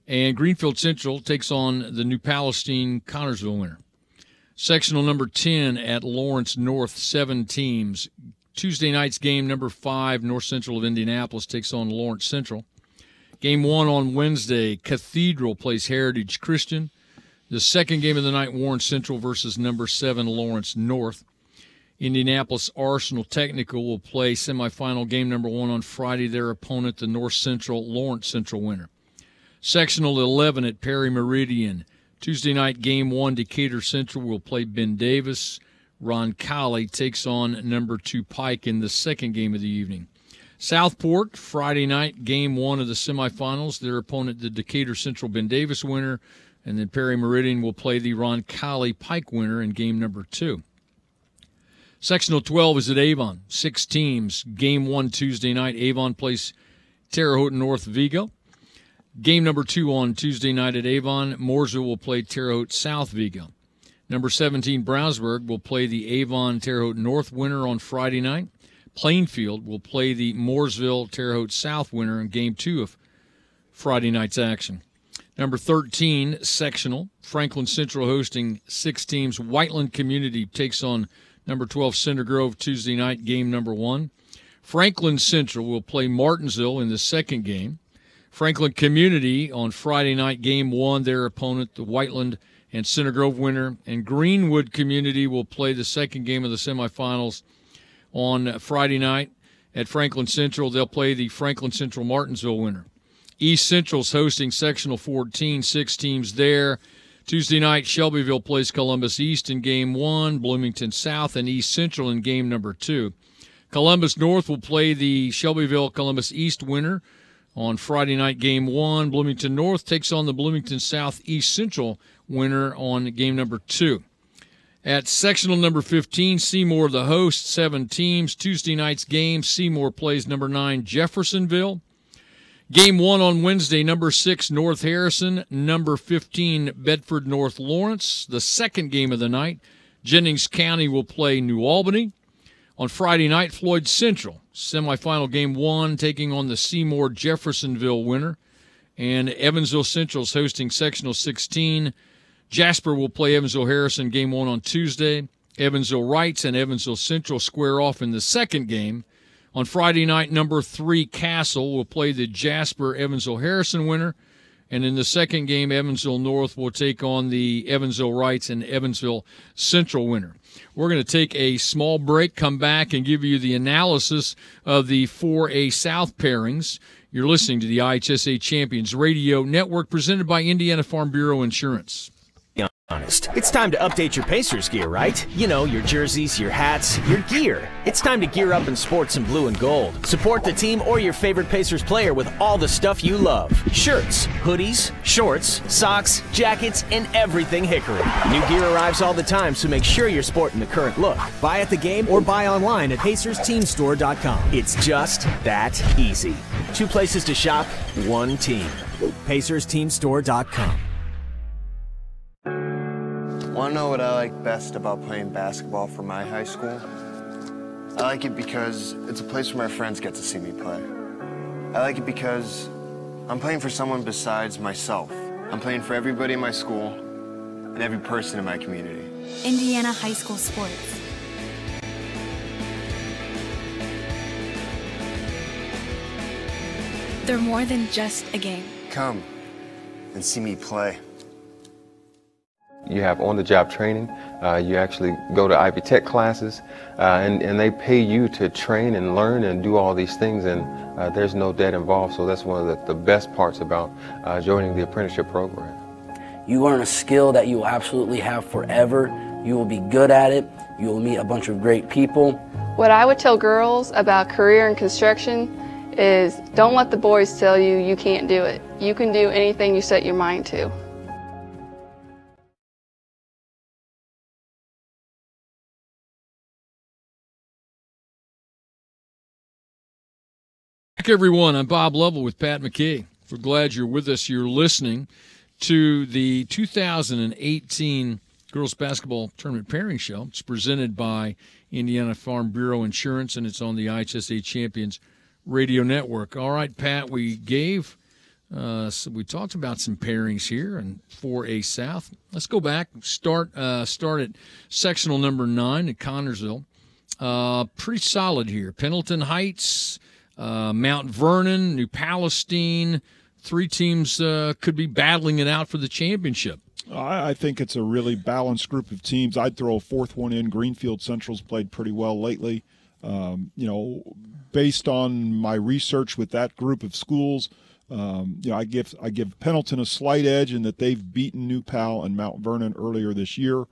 And Greenfield Central takes on the New Palestine-Connersville winner. Sectional number 10 at Lawrence North, 7 teams. Tuesday night's game number 5, North Central of Indianapolis takes on Lawrence Central. Game 1 on Wednesday, Cathedral plays Heritage Christian. The second game of the night, Warren Central versus number 7, Lawrence North. Indianapolis Arsenal Technical will play semifinal game number 1 on Friday. Their opponent, the North Central Lawrence Central winner. Sectional 11 at Perry Meridian. Tuesday night, Game 1, Decatur Central will play Ben Davis. Roncalli takes on number 2 Pike in the second game of the evening. Southport, Friday night, Game 1 of the semifinals. Their opponent, the Decatur Central Ben Davis winner. And then Perry Meridian will play the Roncalli Pike winner in game number 2. Sectional 12 is at Avon. 6 teams. Game 1 Tuesday night. Avon plays Terre Haute North Vigo. Game number 2 on Tuesday night at Avon. Mooresville will play Terre Haute South Vigo. Number 17, Brownsburg, will play the Avon Terre Haute North winner on Friday night. Plainfield will play the Mooresville Terre Haute South winner in Game 2 of Friday night's action. Number 13, sectional. Franklin Central hosting 6 teams. Whiteland Community takes on number 12, Center Grove, Tuesday night, game number 1. Franklin Central will play Martinsville in the second game. Franklin Community on Friday night, game 1, their opponent, the Whiteland and Center Grove winner. And Greenwood Community will play the second game of the semifinals on Friday night at Franklin Central. They'll play the Franklin Central Martinsville winner. East Central's hosting sectional 14, 6 teams there. Tuesday night, Shelbyville plays Columbus East in game 1, Bloomington South and East Central in game number 2. Columbus North will play the Shelbyville Columbus East winner on Friday night, game 1. Bloomington North takes on the Bloomington South East Central winner on game number 2. At sectional number 15, Seymour the host, 7 teams. Tuesday night's game, Seymour plays number 9, Jeffersonville. Game 1 on Wednesday, number 6, North Harrison. Number 15, Bedford North Lawrence. The second game of the night, Jennings County will play New Albany. On Friday night, Floyd Central, semifinal game 1, taking on the Seymour Jeffersonville winner. And Evansville Central's hosting sectional 16. Jasper will play Evansville Harrison game 1 on Tuesday. Evansville Wrights and Evansville Central square off in the second game. On Friday night, number 3, Castle will play the Jasper Evansville Harrison winner. And in the second game, Evansville North will take on the Evansville Wrights and Evansville Central winner. We're going to take a small break, come back, and give you the analysis of the 4A South pairings. You're listening to the IHSAA Champions Radio Network presented by Indiana Farm Bureau Insurance. Honest. It's time to update your Pacers gear, right? You know, your jerseys, your hats, your gear. It's time to gear up in sports in blue and gold. Support the team or your favorite Pacers player with all the stuff you love. Shirts, hoodies, shorts, socks, jackets, and everything Hickory. New gear arrives all the time, so make sure you're sporting the current look. Buy at the game or buy online at PacersTeamStore.com. It's just that easy. 2 places to shop, 1 team. PacersTeamStore.com. Want to know what I like best about playing basketball for my high school? I like it because it's a place where my friends get to see me play. I like it because I'm playing for someone besides myself. I'm playing for everybody in my school and every person in my community. Indiana high school sports. They're more than just a game. Come and see me play. You have on-the-job training. You actually go to Ivy Tech classes, and they pay you to train and learn and do all these things, and there's no debt involved. So that's one of the best parts about joining the apprenticeship program. You learn a skill that you will absolutely have forever. You will be good at it. You will meet a bunch of great people. What I would tell girls about career in construction is don't let the boys tell you you can't do it. You can do anything you set your mind to. Everyone, I'm Bob Lovell with Pat McKee. We're glad you're with us. You're listening to the 2018 Girls Basketball Tournament Pairing Show. It's presented by Indiana Farm Bureau Insurance, and it's on the IHSAA Champions Radio Network. All right, Pat, we we talked about some pairings here and 4A South. Let's go back, start at sectional number 9 at Connersville. Pretty solid here. Pendleton Heights, Mount Vernon, New Palestine, 3 teams could be battling it out for the championship. I think it's a really balanced group of teams. I'd throw a 4th one in. Greenfield Central's played pretty well lately. Based on my research with that group of schools, I give Pendleton a slight edge in that they've beaten New Pal and Mount Vernon earlier this year,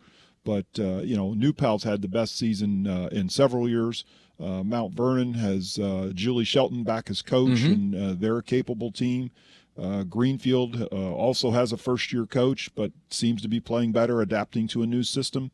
but New Pal's had the best season in several years. Mount Vernon has Julie Shelton back as coach, and they're a capable team. Greenfield also has a first-year coach, but seems to be playing better, adapting to a new system.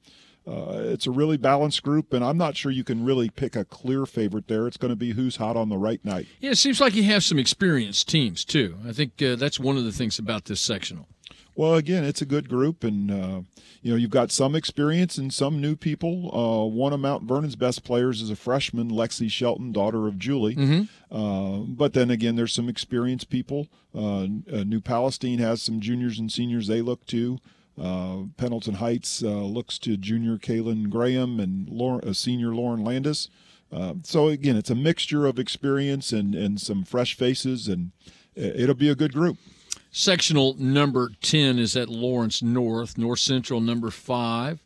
It's a really balanced group, and I'm not sure you can really pick a clear favorite there. It's going to be who's hot on the right night. Yeah, it seems like you have some experienced teams, too. I think that's one of the things about this sectional. Well, again, it's a good group, and you've got some experience and some new people. One of Mount Vernon's best players is a freshman, Lexi Shelton, daughter of Julie. But then again, there's some experienced people. New Palestine has some juniors and seniors they look to. Pendleton Heights looks to junior Kaylin Graham and senior Lauren Landis. So again, it's a mixture of experience and some fresh faces, and it'll be a good group. Sectional number 10 is at Lawrence North. North Central number 5.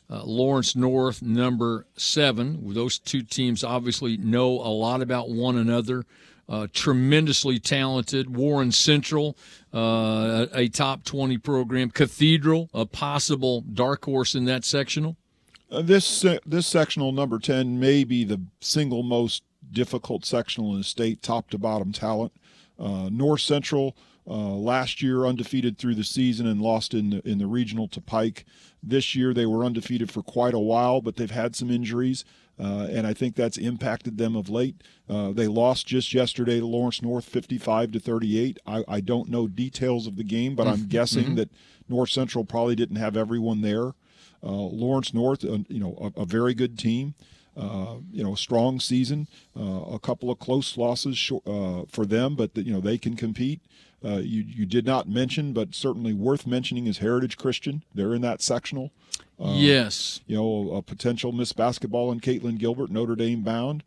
Lawrence North number 7. Those two teams obviously know a lot about one another. Tremendously talented. Warren Central, a top 20 program. Cathedral, a possible dark horse in that sectional. This sectional number 10 may be the single most difficult sectional in the state, top to bottom talent. North Central last year undefeated through the season and lost in the regional to Pike. This year they were undefeated for quite a while, but they've had some injuries, and I think that's impacted them of late. They lost just yesterday to Lawrence North 55-38. I don't know details of the game, but I'm guessing that North Central probably didn't have everyone there. Lawrence North, a very good team. Strong season, a couple of close losses for them, but they can compete. You did not mention, but certainly worth mentioning, is Heritage Christian. They're in that sectional. Yes. A potential Miss Basketball in Caitlin Gilbert, Notre Dame bound.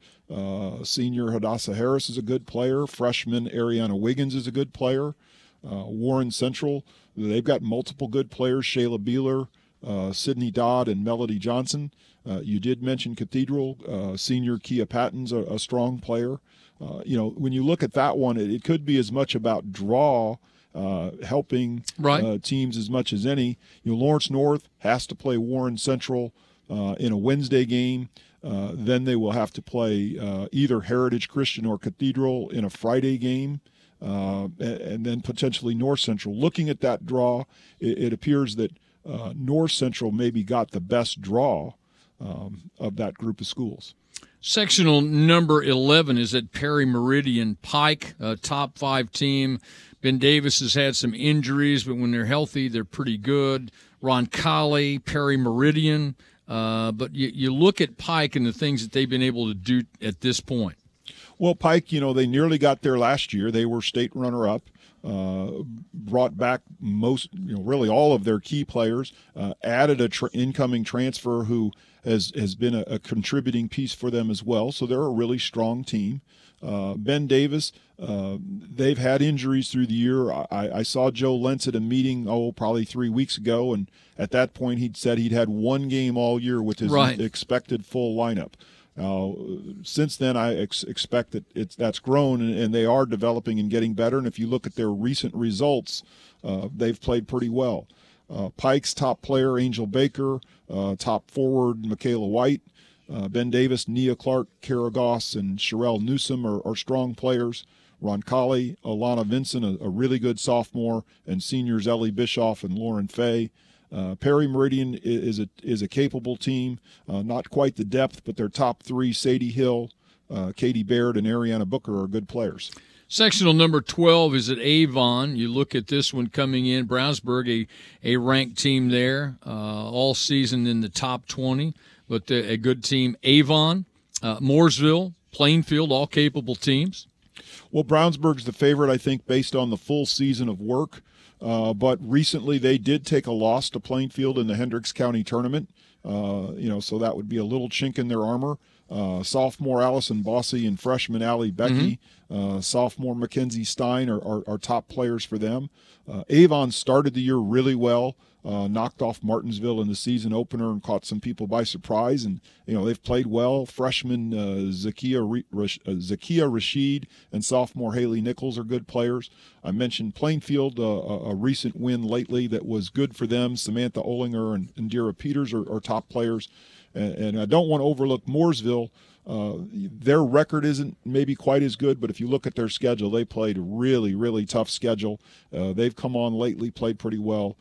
Senior Hadassah Harris is a good player. Freshman Ariana Wiggins is a good player. Warren Central, they've got multiple good players. Shayla Beeler, Sydney Dodd, and Melody Johnson. You did mention Cathedral. Senior Kia Patton's a strong player. When you look at that one, it could be as much about draw, helping teams as much as any. Lawrence North has to play Warren Central in a Wednesday game. Then they will have to play either Heritage Christian or Cathedral in a Friday game, and then potentially North Central. Looking at that draw, it appears that North Central maybe got the best draw of that group of schools. Sectional number 11 is at Perry Meridian Pike, a top 5 team. Ben Davis has had some injuries, but when they're healthy, they're pretty good. Roncalli, Perry Meridian. But you look at Pike and the things that they've been able to do at this point. Well, Pike, they nearly got there last year. They were state runner-up. Brought back really all of their key players, added an incoming transfer who has been a contributing piece for them as well. So they're a really strong team. Ben Davis, they've had injuries through the year. I saw Joe Lentz at a meeting, probably 3 weeks ago, and at that point he'd said he'd had one game all year with his expected full lineup. Since then, I expect that that's grown, and they are developing and getting better. And if you look at their recent results, they've played pretty well. Pike's top player, Angel Baker, top forward, Michaela White, Ben Davis, Nia Clark, Kara Goss, and Sherelle Newsom are strong players. Roncalli, Alana Vincent, a really good sophomore, and seniors Ellie Bischoff and Lauren Fay. Perry Meridian is a capable team, not quite the depth, but their top 3, Sadie Hill, Katie Baird, and Ariana Booker, are good players. Sectional number 12 is at Avon. You look at this one coming in. Brownsburg, a ranked team there, all season in the top 20, but a good team. Avon, Mooresville, Plainfield, all capable teams. Well, Brownsburg's the favorite, I think, based on the full season of work. But recently they did take a loss to Plainfield in the Hendricks County tournament. So that would be a little chink in their armor. Sophomore Allison Bossy and freshman Allie Becky, sophomore Mackenzie Stein are top players for them. Avon started the year really well. Knocked off Martinsville in the season opener and caught some people by surprise. And, they've played well. Freshman Zakia Rashid and sophomore Haley Nichols are good players. I mentioned Plainfield, a recent win lately that was good for them. Samantha Olinger and Indira Peters are top players. And I don't want to overlook Mooresville. Their record isn't maybe quite as good, but if you look at their schedule, they played a really, really tough schedule. They've come on lately, played pretty well.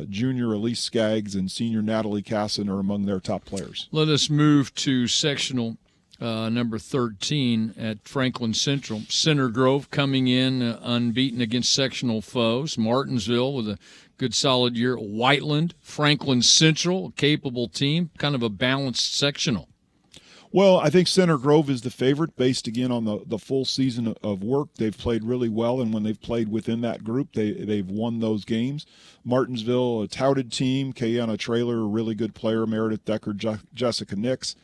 Junior Elise Skaggs and senior Natalie Casson are among their top players. Let us move to sectional number 13 at Franklin Central. Center Grove coming in unbeaten against sectional foes. Martinsville with a good solid year. Whiteland, Franklin Central, a capable team, kind of a balanced sectional. Well, I think Center Grove is the favorite based, again, on the full season of work. They've played really well, and when they've played within that group, they've won those games. Martinsville, a touted team. Kayana Traylor, a really good player. Meredith Decker, Jessica Nix.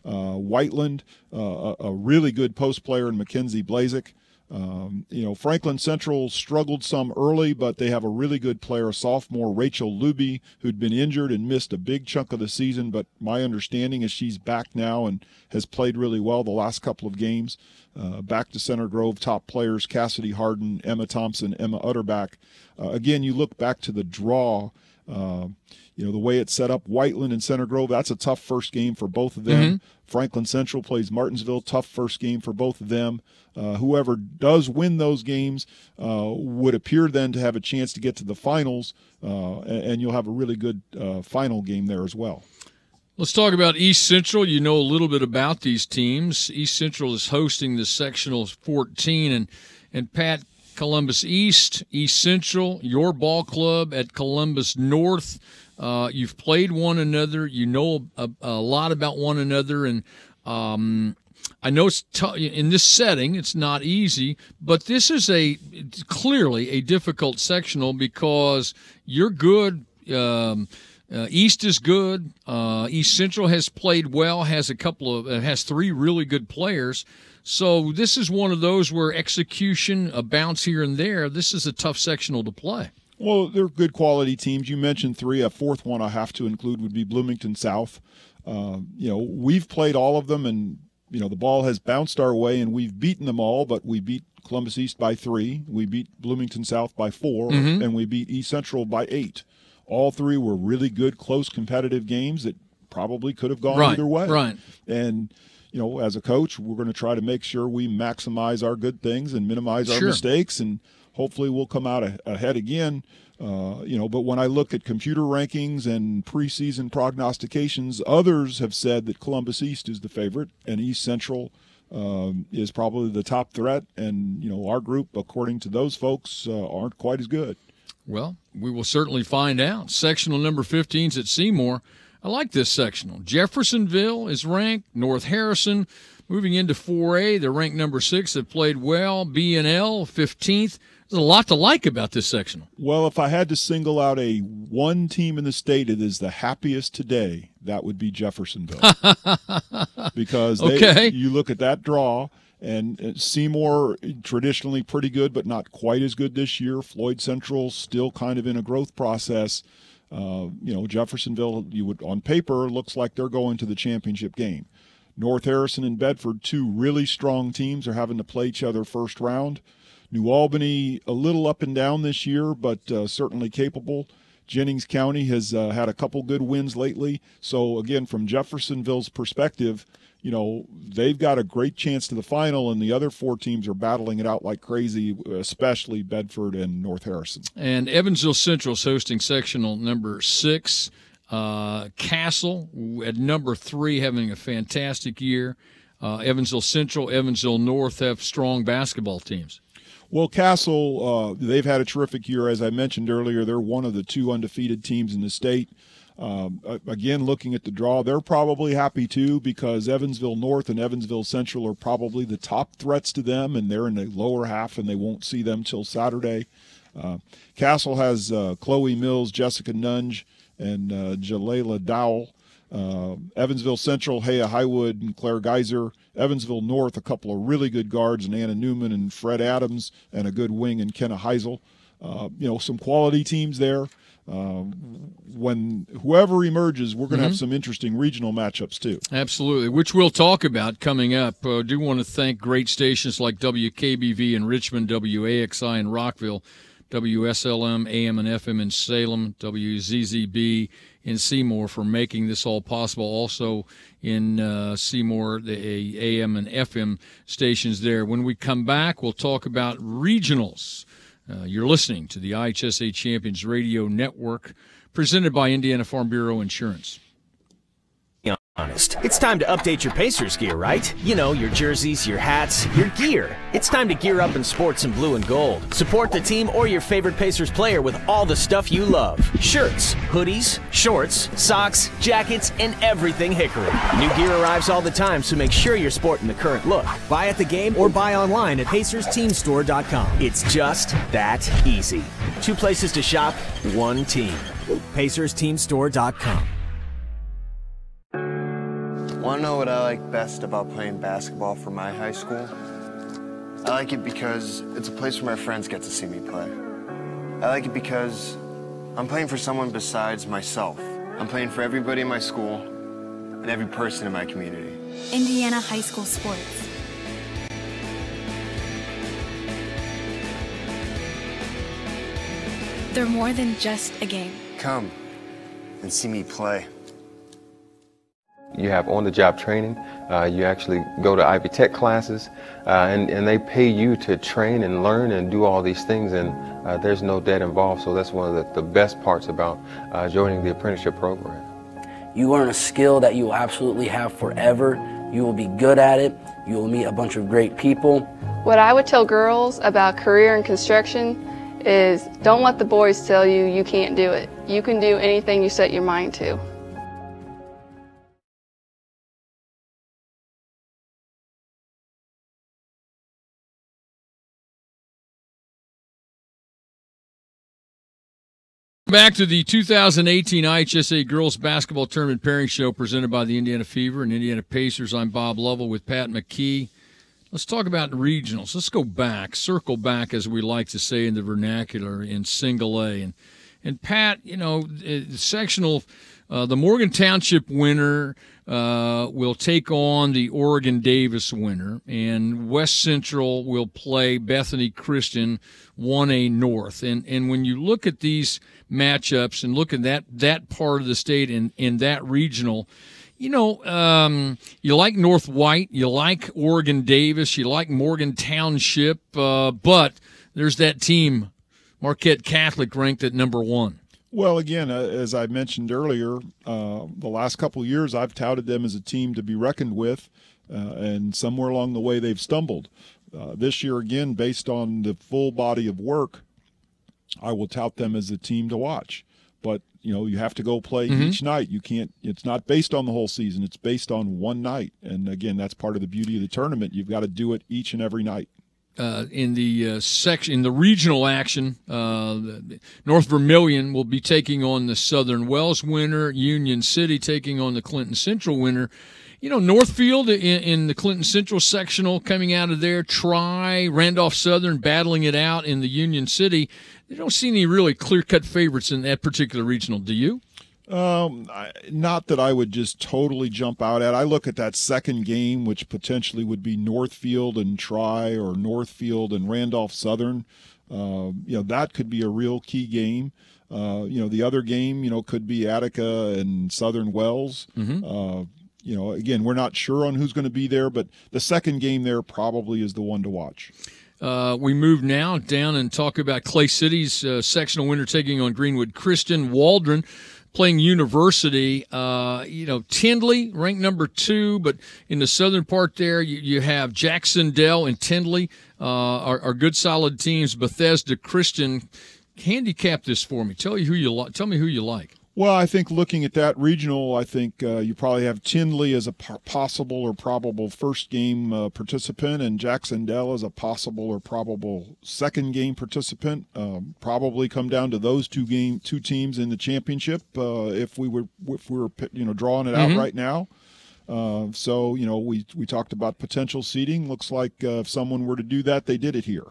Whiteland, a really good post player in Mackenzie Blazik. Franklin Central struggled some early, but they have a really good player, sophomore Rachel Luby, who'd been injured and missed a big chunk of the season, but my understanding is she's back now and has played really well the last couple of games. Back to Center Grove, top players, Cassidy Harden, Emma Thompson, Emma Utterback. Again, you look back to the draw, the way it's set up, Whiteland and Center Grove, that's a tough first game for both of them. Franklin Central plays Martinsville, tough first game for both of them. Whoever does win those games would appear then to have a chance to get to the finals, and you'll have a really good final game there as well. Let's talk about East Central. You know a little bit about these teams. East Central is hosting the sectional 14, and Pat, Columbus East, East Central, your ball club at Columbus North. You've played one another. You know a lot about one another, and I know it's in this setting. It's not easy, but this is clearly a difficult sectional because you're good. East is good. East Central has played well. Has three really good players. So this is one of those where execution, a bounce here and there. This is a tough sectional to play. Well, they're good quality teams. You mentioned three. A fourth one I have to include would be Bloomington South. We've played all of them, and the ball has bounced our way, and we've beaten them all. But we beat Columbus East by 3, we beat Bloomington South by 4, and we beat East Central by 8. All three were really good, close, competitive games that probably could have gone either way. Right. And as a coach, we're going to try to make sure we maximize our good things and minimize our mistakes, and hopefully we'll come out ahead again. But when I look at computer rankings and preseason prognostications, others have said that Columbus East is the favorite and East Central is probably the top threat. And, our group, according to those folks, aren't quite as good. Well, we will certainly find out. Sectional number 15 is at Seymour. I like this sectional. Jeffersonville is ranked. North Harrison moving into 4A. They're ranked number 6. They've played well. B&L 15th. There's a lot to like about this sectional. Well, if I had to single out one team in the state that is the happiest today, that would be Jeffersonville. Because you look at that draw, and Seymour traditionally pretty good, but not quite as good this year. Floyd Central still kind of in a growth process. Jeffersonville, on paper, looks like they're going to the championship game. North Harrison and Bedford, two really strong teams, are having to play each other first round. New Albany, a little up and down this year, but certainly capable. Jennings County has had a couple good wins lately. So, again, from Jeffersonville's perspective, they've got a great chance to the final, and the other 4 teams are battling it out like crazy, especially Bedford and North Harrison. And Evansville Central is hosting sectional number 6. Castle at number 3 having a fantastic year. Evansville Central, Evansville North have strong basketball teams. Well, Castle, they've had a terrific year. As I mentioned earlier, they're one of the 2 undefeated teams in the state. Again, looking at the draw, they're probably happy too because Evansville North and Evansville Central are probably the top threats to them, and they're in the lower half, and they won't see them till Saturday. Castle has Chloe Mills, Jessica Nunge, and Jalela Dowell. Evansville Central, Haya Highwood and Claire Geyser. Evansville North, a couple of really good guards, and Anna Newman and Fred Adams, and a good wing in Kenna Heisel. Some quality teams there. When whoever emerges, we're going to have some interesting regional matchups too. Absolutely, which we'll talk about coming up. I do want to thank great stations like WKBV in Richmond, WAXI in Rockville, WSLM, AM and FM in Salem, WZZB in Seymour for making this all possible. Also in Seymour, the AM and FM stations there. When we come back, we'll talk about regionals. You're listening to the IHSAA Champions Radio Network, presented by Indiana Farm Bureau Insurance. Honest. It's time to update your Pacers gear, right? You know, your jerseys, your hats, your gear. It's time to gear up in sports in blue and gold. Support the team or your favorite Pacers player with all the stuff you love. Shirts, hoodies, shorts, socks, jackets, and everything Hickory. New gear arrives all the time, so make sure you're sporting the current look. Buy at the game or buy online at PacersTeamStore.com. It's just that easy. 2 places to shop, 1 team. PacersTeamStore.com. Want to know what I like best about playing basketball for my high school? I like it because it's a place where my friends get to see me play. I like it because I'm playing for someone besides myself. I'm playing for everybody in my school and every person in my community. Indiana high school sports. They're more than just a game. Come and see me play. You have on-the-job training. You actually go to Ivy Tech classes, and they pay you to train and learn and do all these things, and there's no debt involved. So that's one of the best parts about joining the apprenticeship program. You learn a skill that you will absolutely have forever. You will be good at it. You will meet a bunch of great people. What I would tell girls about career in construction is don't let the boys tell you you can't do it. You can do anything you set your mind to. Back to the 2018 IHSAA Girls Basketball Tournament Pairing Show presented by the Indiana Fever and Indiana Pacers. I'm Bob Lovell with Pat McKee. Let's talk about regionals. Let's go back, circle back, as we like to say in the vernacular, in single A. And Pat, sectional, the Morgan Township winner will take on the Oregon Davis winner, and West Central will play Bethany Christian 1A North. And when you look at these matchups and look at that part of the state in that regional, you like North White, you like Oregon Davis, you like Morgan Township, but there's that team, Marquette Catholic, ranked at number 1. Well, again, as I mentioned earlier, the last couple of years I've touted them as a team to be reckoned with, and somewhere along the way they've stumbled. This year, again, based on the full body of work, I will tout them as a team to watch. But, you have to go play each night. You can't – it's not based on the whole season. It's based on one night. And, again, that's part of the beauty of the tournament. You've got to do it each and every night. In the regional action, North Vermilion will be taking on the Southern Wells winner, Union City taking on the Clinton Central winner. Northfield in the Clinton Central sectional coming out of there, Randolph Southern battling it out in the Union City. You don't see any really clear-cut favorites in that particular regional, do you? Not that I would just totally jump out at. I look at that second game, which potentially would be Northfield and Tri, or Northfield and Randolph Southern. That could be a real key game. The other game, could be Attica and Southern Wells. Again, we're not sure on who's going to be there, but the second game there probably is the one to watch. We move now down and talk about Clay City's sectional winner taking on Greenwood Christian. Waldron playing University. Tindley ranked number 2, but in the southern part there, you have Jacksonville and Tindley are good, solid teams. Bethesda Christian. Handicap this for me. Tell me who you like. Well, I think looking at that regional, I think you probably have Tinley as a possible or probable first game participant, and Jacksonville as a possible or probable second game participant. Probably come down to those two teams in the championship if we were drawing it out right now. So we talked about potential seeding. Looks like if someone were to do that, they did it here.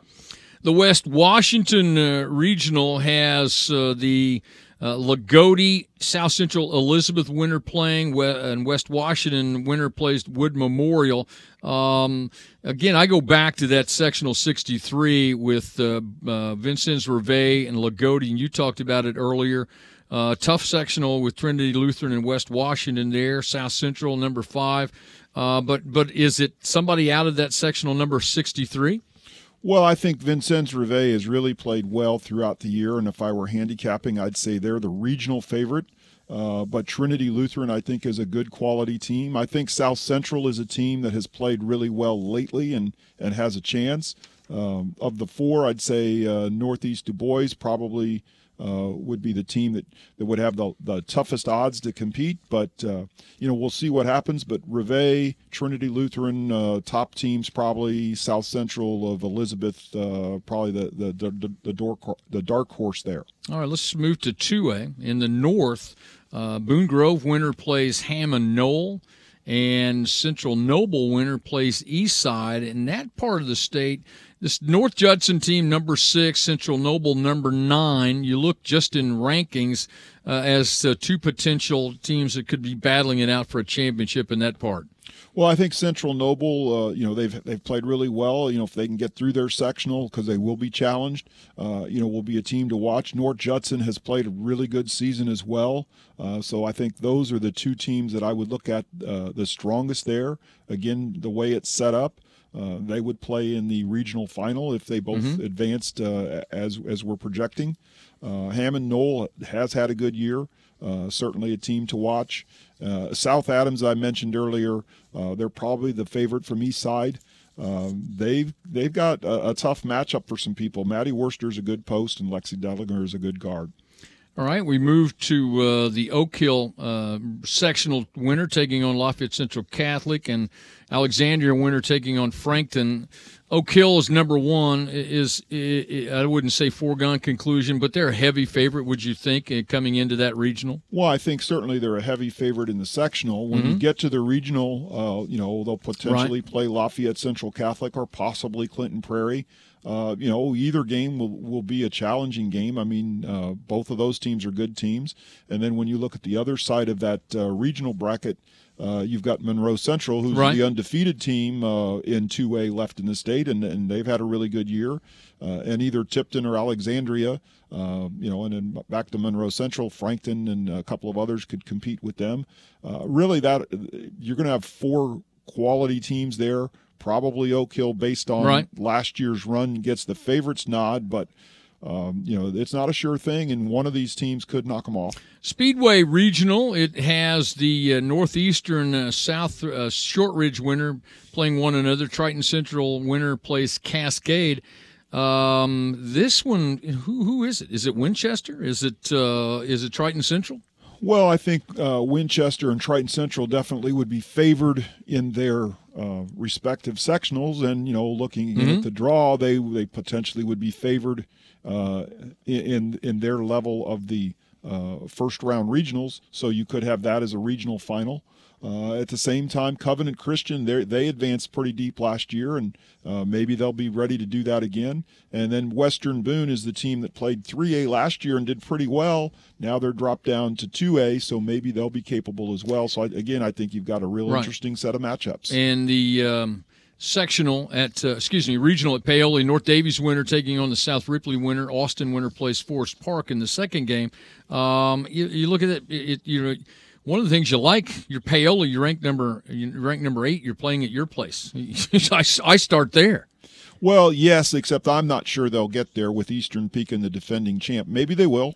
The West Washington Regional has the Lagodi South Central Elizabeth winner playing, and West Washington winner plays Wood Memorial. Again, I go back to that sectional 63 with Vincennes Reveille and Lagodi, and you talked about it earlier. Tough sectional with Trinity Lutheran and West Washington there. South Central number 5. But is it somebody out of that sectional number 63? Well, I think Vincennes Reveille has really played well throughout the year, and if I were handicapping, I'd say they're the regional favorite. But Trinity Lutheran, I think, is a good quality team. I think South Central is a team that has played really well lately and has a chance. Of the 4, I'd say Northeast Du Bois probably would be the team that would have the toughest odds to compete. But, we'll see what happens. But Reveille, Trinity Lutheran, top teams probably, South Central of Elizabeth, probably the dark horse there. All right, let's move to 2A. In the North, Boone Grove winner plays Hammond Knoll, and Central Noble winner plays Eastside. In that part of the state, this North Judson team, number 6, Central Noble, number 9. You look just in rankings as two potential teams that could be battling it out for a championship in that part. Well, I think Central Noble, they've played really well. If they can get through their sectional, because they will be challenged, will be a team to watch. North Judson has played a really good season as well. So I think those are the two teams that I would look at the strongest there. Again, the way it's set up, they would play in the regional final if they both advanced as we're projecting. Hammond Knoll has had a good year. Certainly a team to watch. South Adams, I mentioned earlier, they're probably the favorite from East Side. They've got a tough matchup for some people. Maddie Worcester's a good post, and Lexi Dellinger is a good guard. All right, we move to the Oak Hill sectional winner taking on Lafayette Central Catholic, and Alexandria winner taking on Frankton. Oak Hill is number 1. I wouldn't say foregone conclusion, but they're a heavy favorite, would you think, coming into that regional? Well, I think certainly they're a heavy favorite in the sectional. When you get to the regional, they'll potentially play Lafayette Central Catholic or possibly Clinton Prairie. Either game will be a challenging game. I mean, both of those teams are good teams. And then when you look at the other side of that regional bracket, you've got Monroe Central, who's the undefeated team in 2A left in the state, and they've had a really good year. And either Tipton or Alexandria, and then back to Monroe Central, Frankton and a couple of others could compete with them. Really, that you're going to have 4 quality teams there. Probably Oak Hill, based on last year's run, gets the favorites nod, but it's not a sure thing, and one of these teams could knock them off. Speedway Regional, it has the Northeastern South Shortridge winner playing one another. Triton Central winner plays Cascade. This one, who is it? Is it Winchester? Is it Triton Central? Well, I think Winchester and Triton Central definitely would be favored in their respective sectionals, and looking again at the draw, they potentially would be favored in their level of the first round regionals. So you could have that as a regional final. At the same time, Covenant Christian, they advanced pretty deep last year, and maybe they'll be ready to do that again. And then Western Boone is the team that played 3A last year and did pretty well. Now they're dropped down to 2A, so maybe they'll be capable as well. So, I think you've got a real interesting set of matchups. And the regional at Paoli, North Davies winner taking on the South Ripley winner. Austin winner plays Forest Park in the second game. You look at it, one of the things you like, your Paoli, you rank number 8. You're playing at your place. I start there. Well, yes, except I'm not sure they'll get there with Eastern Pekin, the defending champ. Maybe they will,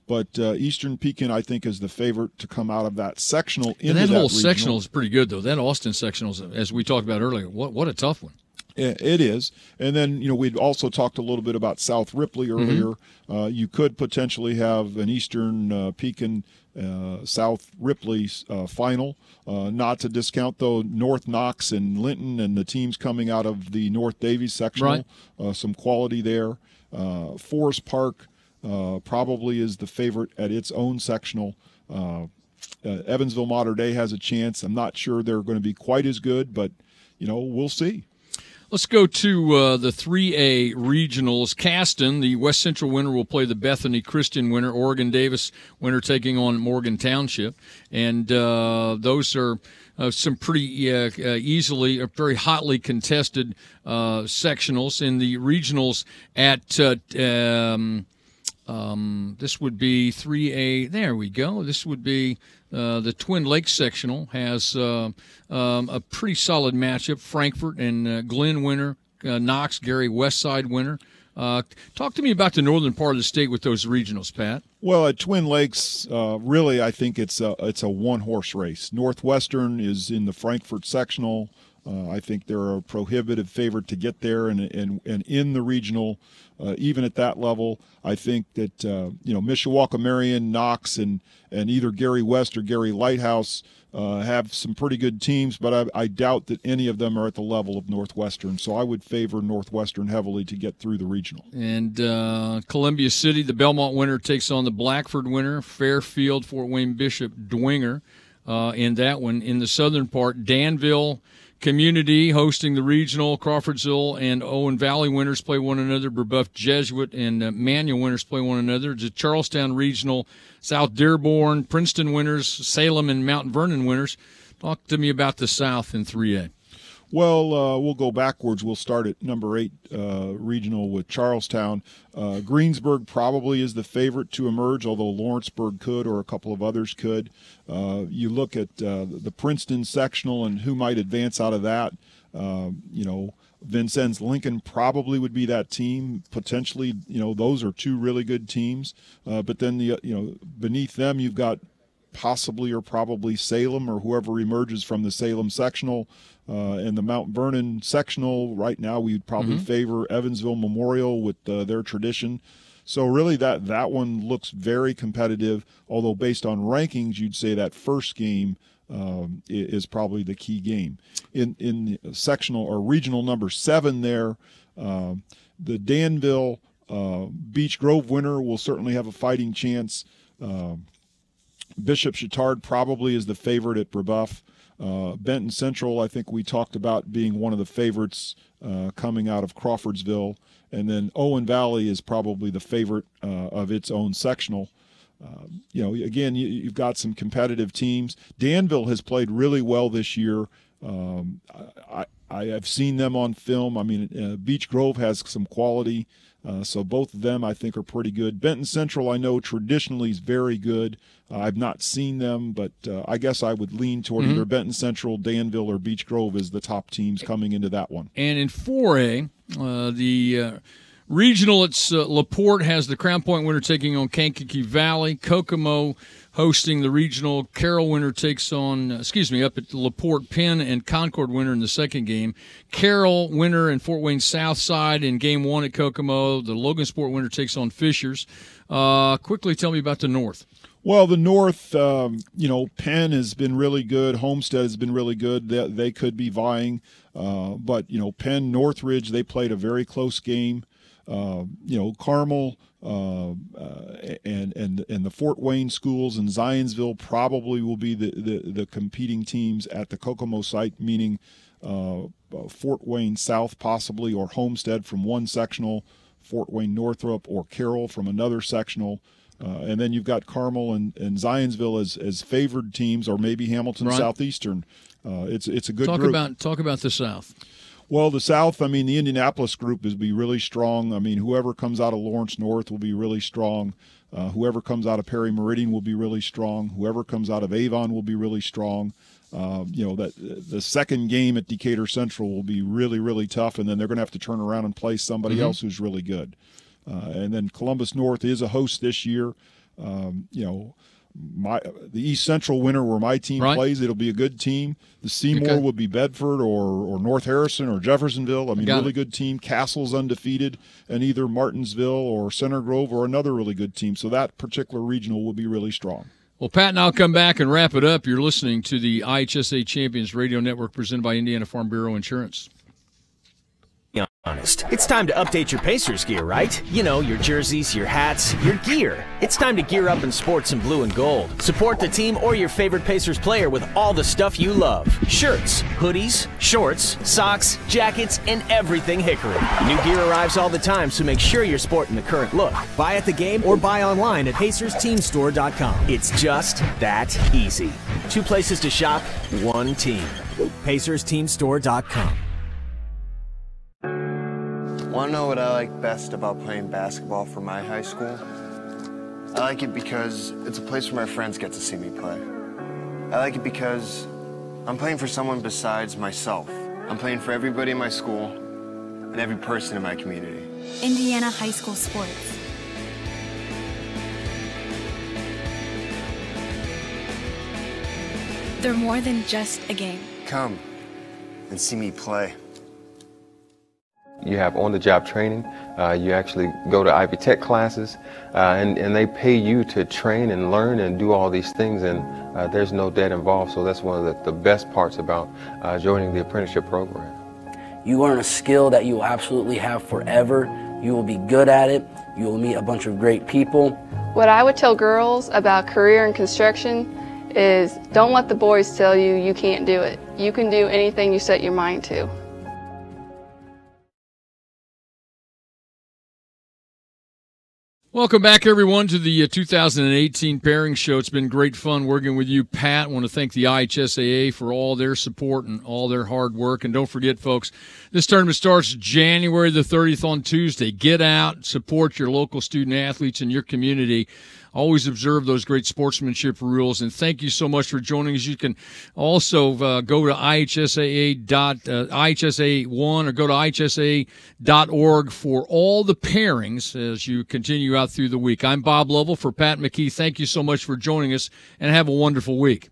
but Eastern Pekin, I think, is the favorite to come out of that sectional. And that whole sectional is pretty good, though. That Austin sectional, as we talked about earlier, what a tough one. It is. And then, we'd also talked a little bit about South Ripley earlier. You could potentially have an Eastern Pekin South Ripley final. Not to discount, though, North Knox and Linton and the teams coming out of the North Davies sectional. Right. Some quality there. Forest Park probably is the favorite at its own sectional. Evansville Mater Dei has a chance. I'm not sure they're going to be quite as good, but, we'll see. Let's go to the 3A regionals. Caston, the West Central winner, will play the Bethany Christian winner. Oregon Davis winner taking on Morgan Township. And those are some pretty easily, very hotly contested sectionals. In the regionals at this would be 3A. There we go. This would be the Twin Lakes sectional has a pretty solid matchup. Frankfort and Glenn winner, Knox, Gary Westside winner. Talk to me about the northern part of the state with those regionals, Pat. Well, at Twin Lakes, really, I think it's a one-horse race. Northwestern is in the Frankfort sectional. I think they're a prohibitive favorite to get there, and in the regional, even at that level, I think that Mishawaka, Marion, Knox, and either Gary West or Gary Lighthouse have some pretty good teams, but I doubt that any of them are at the level of Northwestern. So I would favor Northwestern heavily to get through the regional. And Columbia City, the Belmont winner takes on the Blackford winner. Fairfield, Fort Wayne Bishop, Dwenger in that one. In the southern part, Danville Community hosting the regional. Crawfordsville and Owen Valley winners play one another. Brebeuf Jesuit and Manual winners play one another. The Charlestown regional, South Dearborn, Princeton winners, Salem and Mount Vernon winners. Talk to me about the South in 3A. Well, we'll go backwards. We'll start at number 8 regional with Charlestown. Greensburg probably is the favorite to emerge, although Lawrenceburg could or a couple of others could. You look at the Princeton sectional and who might advance out of that. Vincennes Lincoln probably would be that team. Potentially, those are two really good teams. But then, beneath them you've got possibly or probably Salem or whoever emerges from the Salem sectional. And the Mount Vernon sectional, right now we would probably favor Evansville Memorial with their tradition. So really that one looks very competitive, although based on rankings, you'd say that first game is probably the key game. In sectional or regional number 7 there, the Danville Beech Grove winner will certainly have a fighting chance. Bishop Chatard probably is the favorite at Brebeuf. Benton Central, I think we talked about being one of the favorites coming out of Crawfordsville. And then Owen Valley is probably the favorite of its own sectional. Again, you've got some competitive teams. Danville has played really well this year. I have seen them on film. I mean, Beech Grove has some quality. So both of them, I think, are pretty good. Benton Central, I know traditionally is very good. I've not seen them, but I guess I would lean toward either Benton Central, Danville, or Beech Grove as the top teams coming into that one. And in 4A, the regional, it's LaPorte has the Crown Point winner taking on Kankakee Valley. Kokomo hosting the regional. Carroll winner takes on, up at LaPorte, Penn and Concord winner in the second game. Carroll winner in Fort Wayne Southside in game 1 at Kokomo. The Logansport winner takes on Fishers. Quickly tell me about the North. Well, the North, Penn has been really good. Homestead has been really good. They could be vying. But Penn, Northridge, they played a very close game. Carmel and the Fort Wayne schools and Zionsville probably will be the competing teams at the Kokomo site, meaning Fort Wayne South possibly, or Homestead from one sectional, Fort Wayne Northrop or Carroll from another sectional. And then you've got Carmel and Zionsville as favored teams, or maybe Hamilton Southeastern. It's a good group. Talk about the South. Well, the South, the Indianapolis group is be really strong. Whoever comes out of Lawrence North will be really strong. Whoever comes out of Perry Meridian will be really strong. Whoever comes out of Avon will be really strong. That the second game at Decatur Central will be really, really tough, and then they're going to have to turn around and play somebody else who's really good. And then Columbus North is a host this year. the East Central winner where my team plays, it'll be a good team. The Seymour would be Bedford or North Harrison or Jeffersonville. I mean, really good team. Castle's undefeated, and either Martinsville or Center Grove or another really good team. So that particular regional will be really strong. Well, Pat and I'll come back and wrap it up. You're listening to the IHSAA Champions Radio Network presented by Indiana Farm Bureau Insurance. Honest. It's time to update your Pacers gear, right? You know, your jerseys, your hats, your gear. It's time to gear up in sports in blue and gold. Support the team or your favorite Pacers player with all the stuff you love. Shirts, hoodies, shorts, socks, jackets, and everything Hickory. New gear arrives all the time, so make sure you're sporting the current look. Buy at the game or buy online at PacersTeamStore.com. It's just that easy. 2 places to shop, 1 team. PacersTeamStore.com. Want to know what I like best about playing basketball for my high school? I like it because it's a place where my friends get to see me play. I like it because I'm playing for someone besides myself. I'm playing for everybody in my school and every person in my community. Indiana high school sports. They're more than just a game. Come and see me play. You have on-the-job training. You actually go to Ivy Tech classes, and they pay you to train and learn and do all these things, and there's no debt involved. So that's one of the best parts about joining the apprenticeship program. You learn a skill that you will absolutely have forever. You will be good at it. You will meet a bunch of great people. What I would tell girls about career in construction is don't let the boys tell you you can't do it. You can do anything you set your mind to. Welcome back, everyone, to the 2018 Pairings Show. It's been great fun working with you, Pat. I want to thank the IHSAA for all their support and all their hard work. And don't forget, folks, this tournament starts January the 30th on Tuesday. Get out, support your local student-athletes in your community. Always observe those great sportsmanship rules. And thank you so much for joining us. You can also go to IHSAA.1 or go to IHSAA.org for all the pairings as you continue out through the week. I'm Bob Lovell for Pat McKee. Thank you so much for joining us, and have a wonderful week.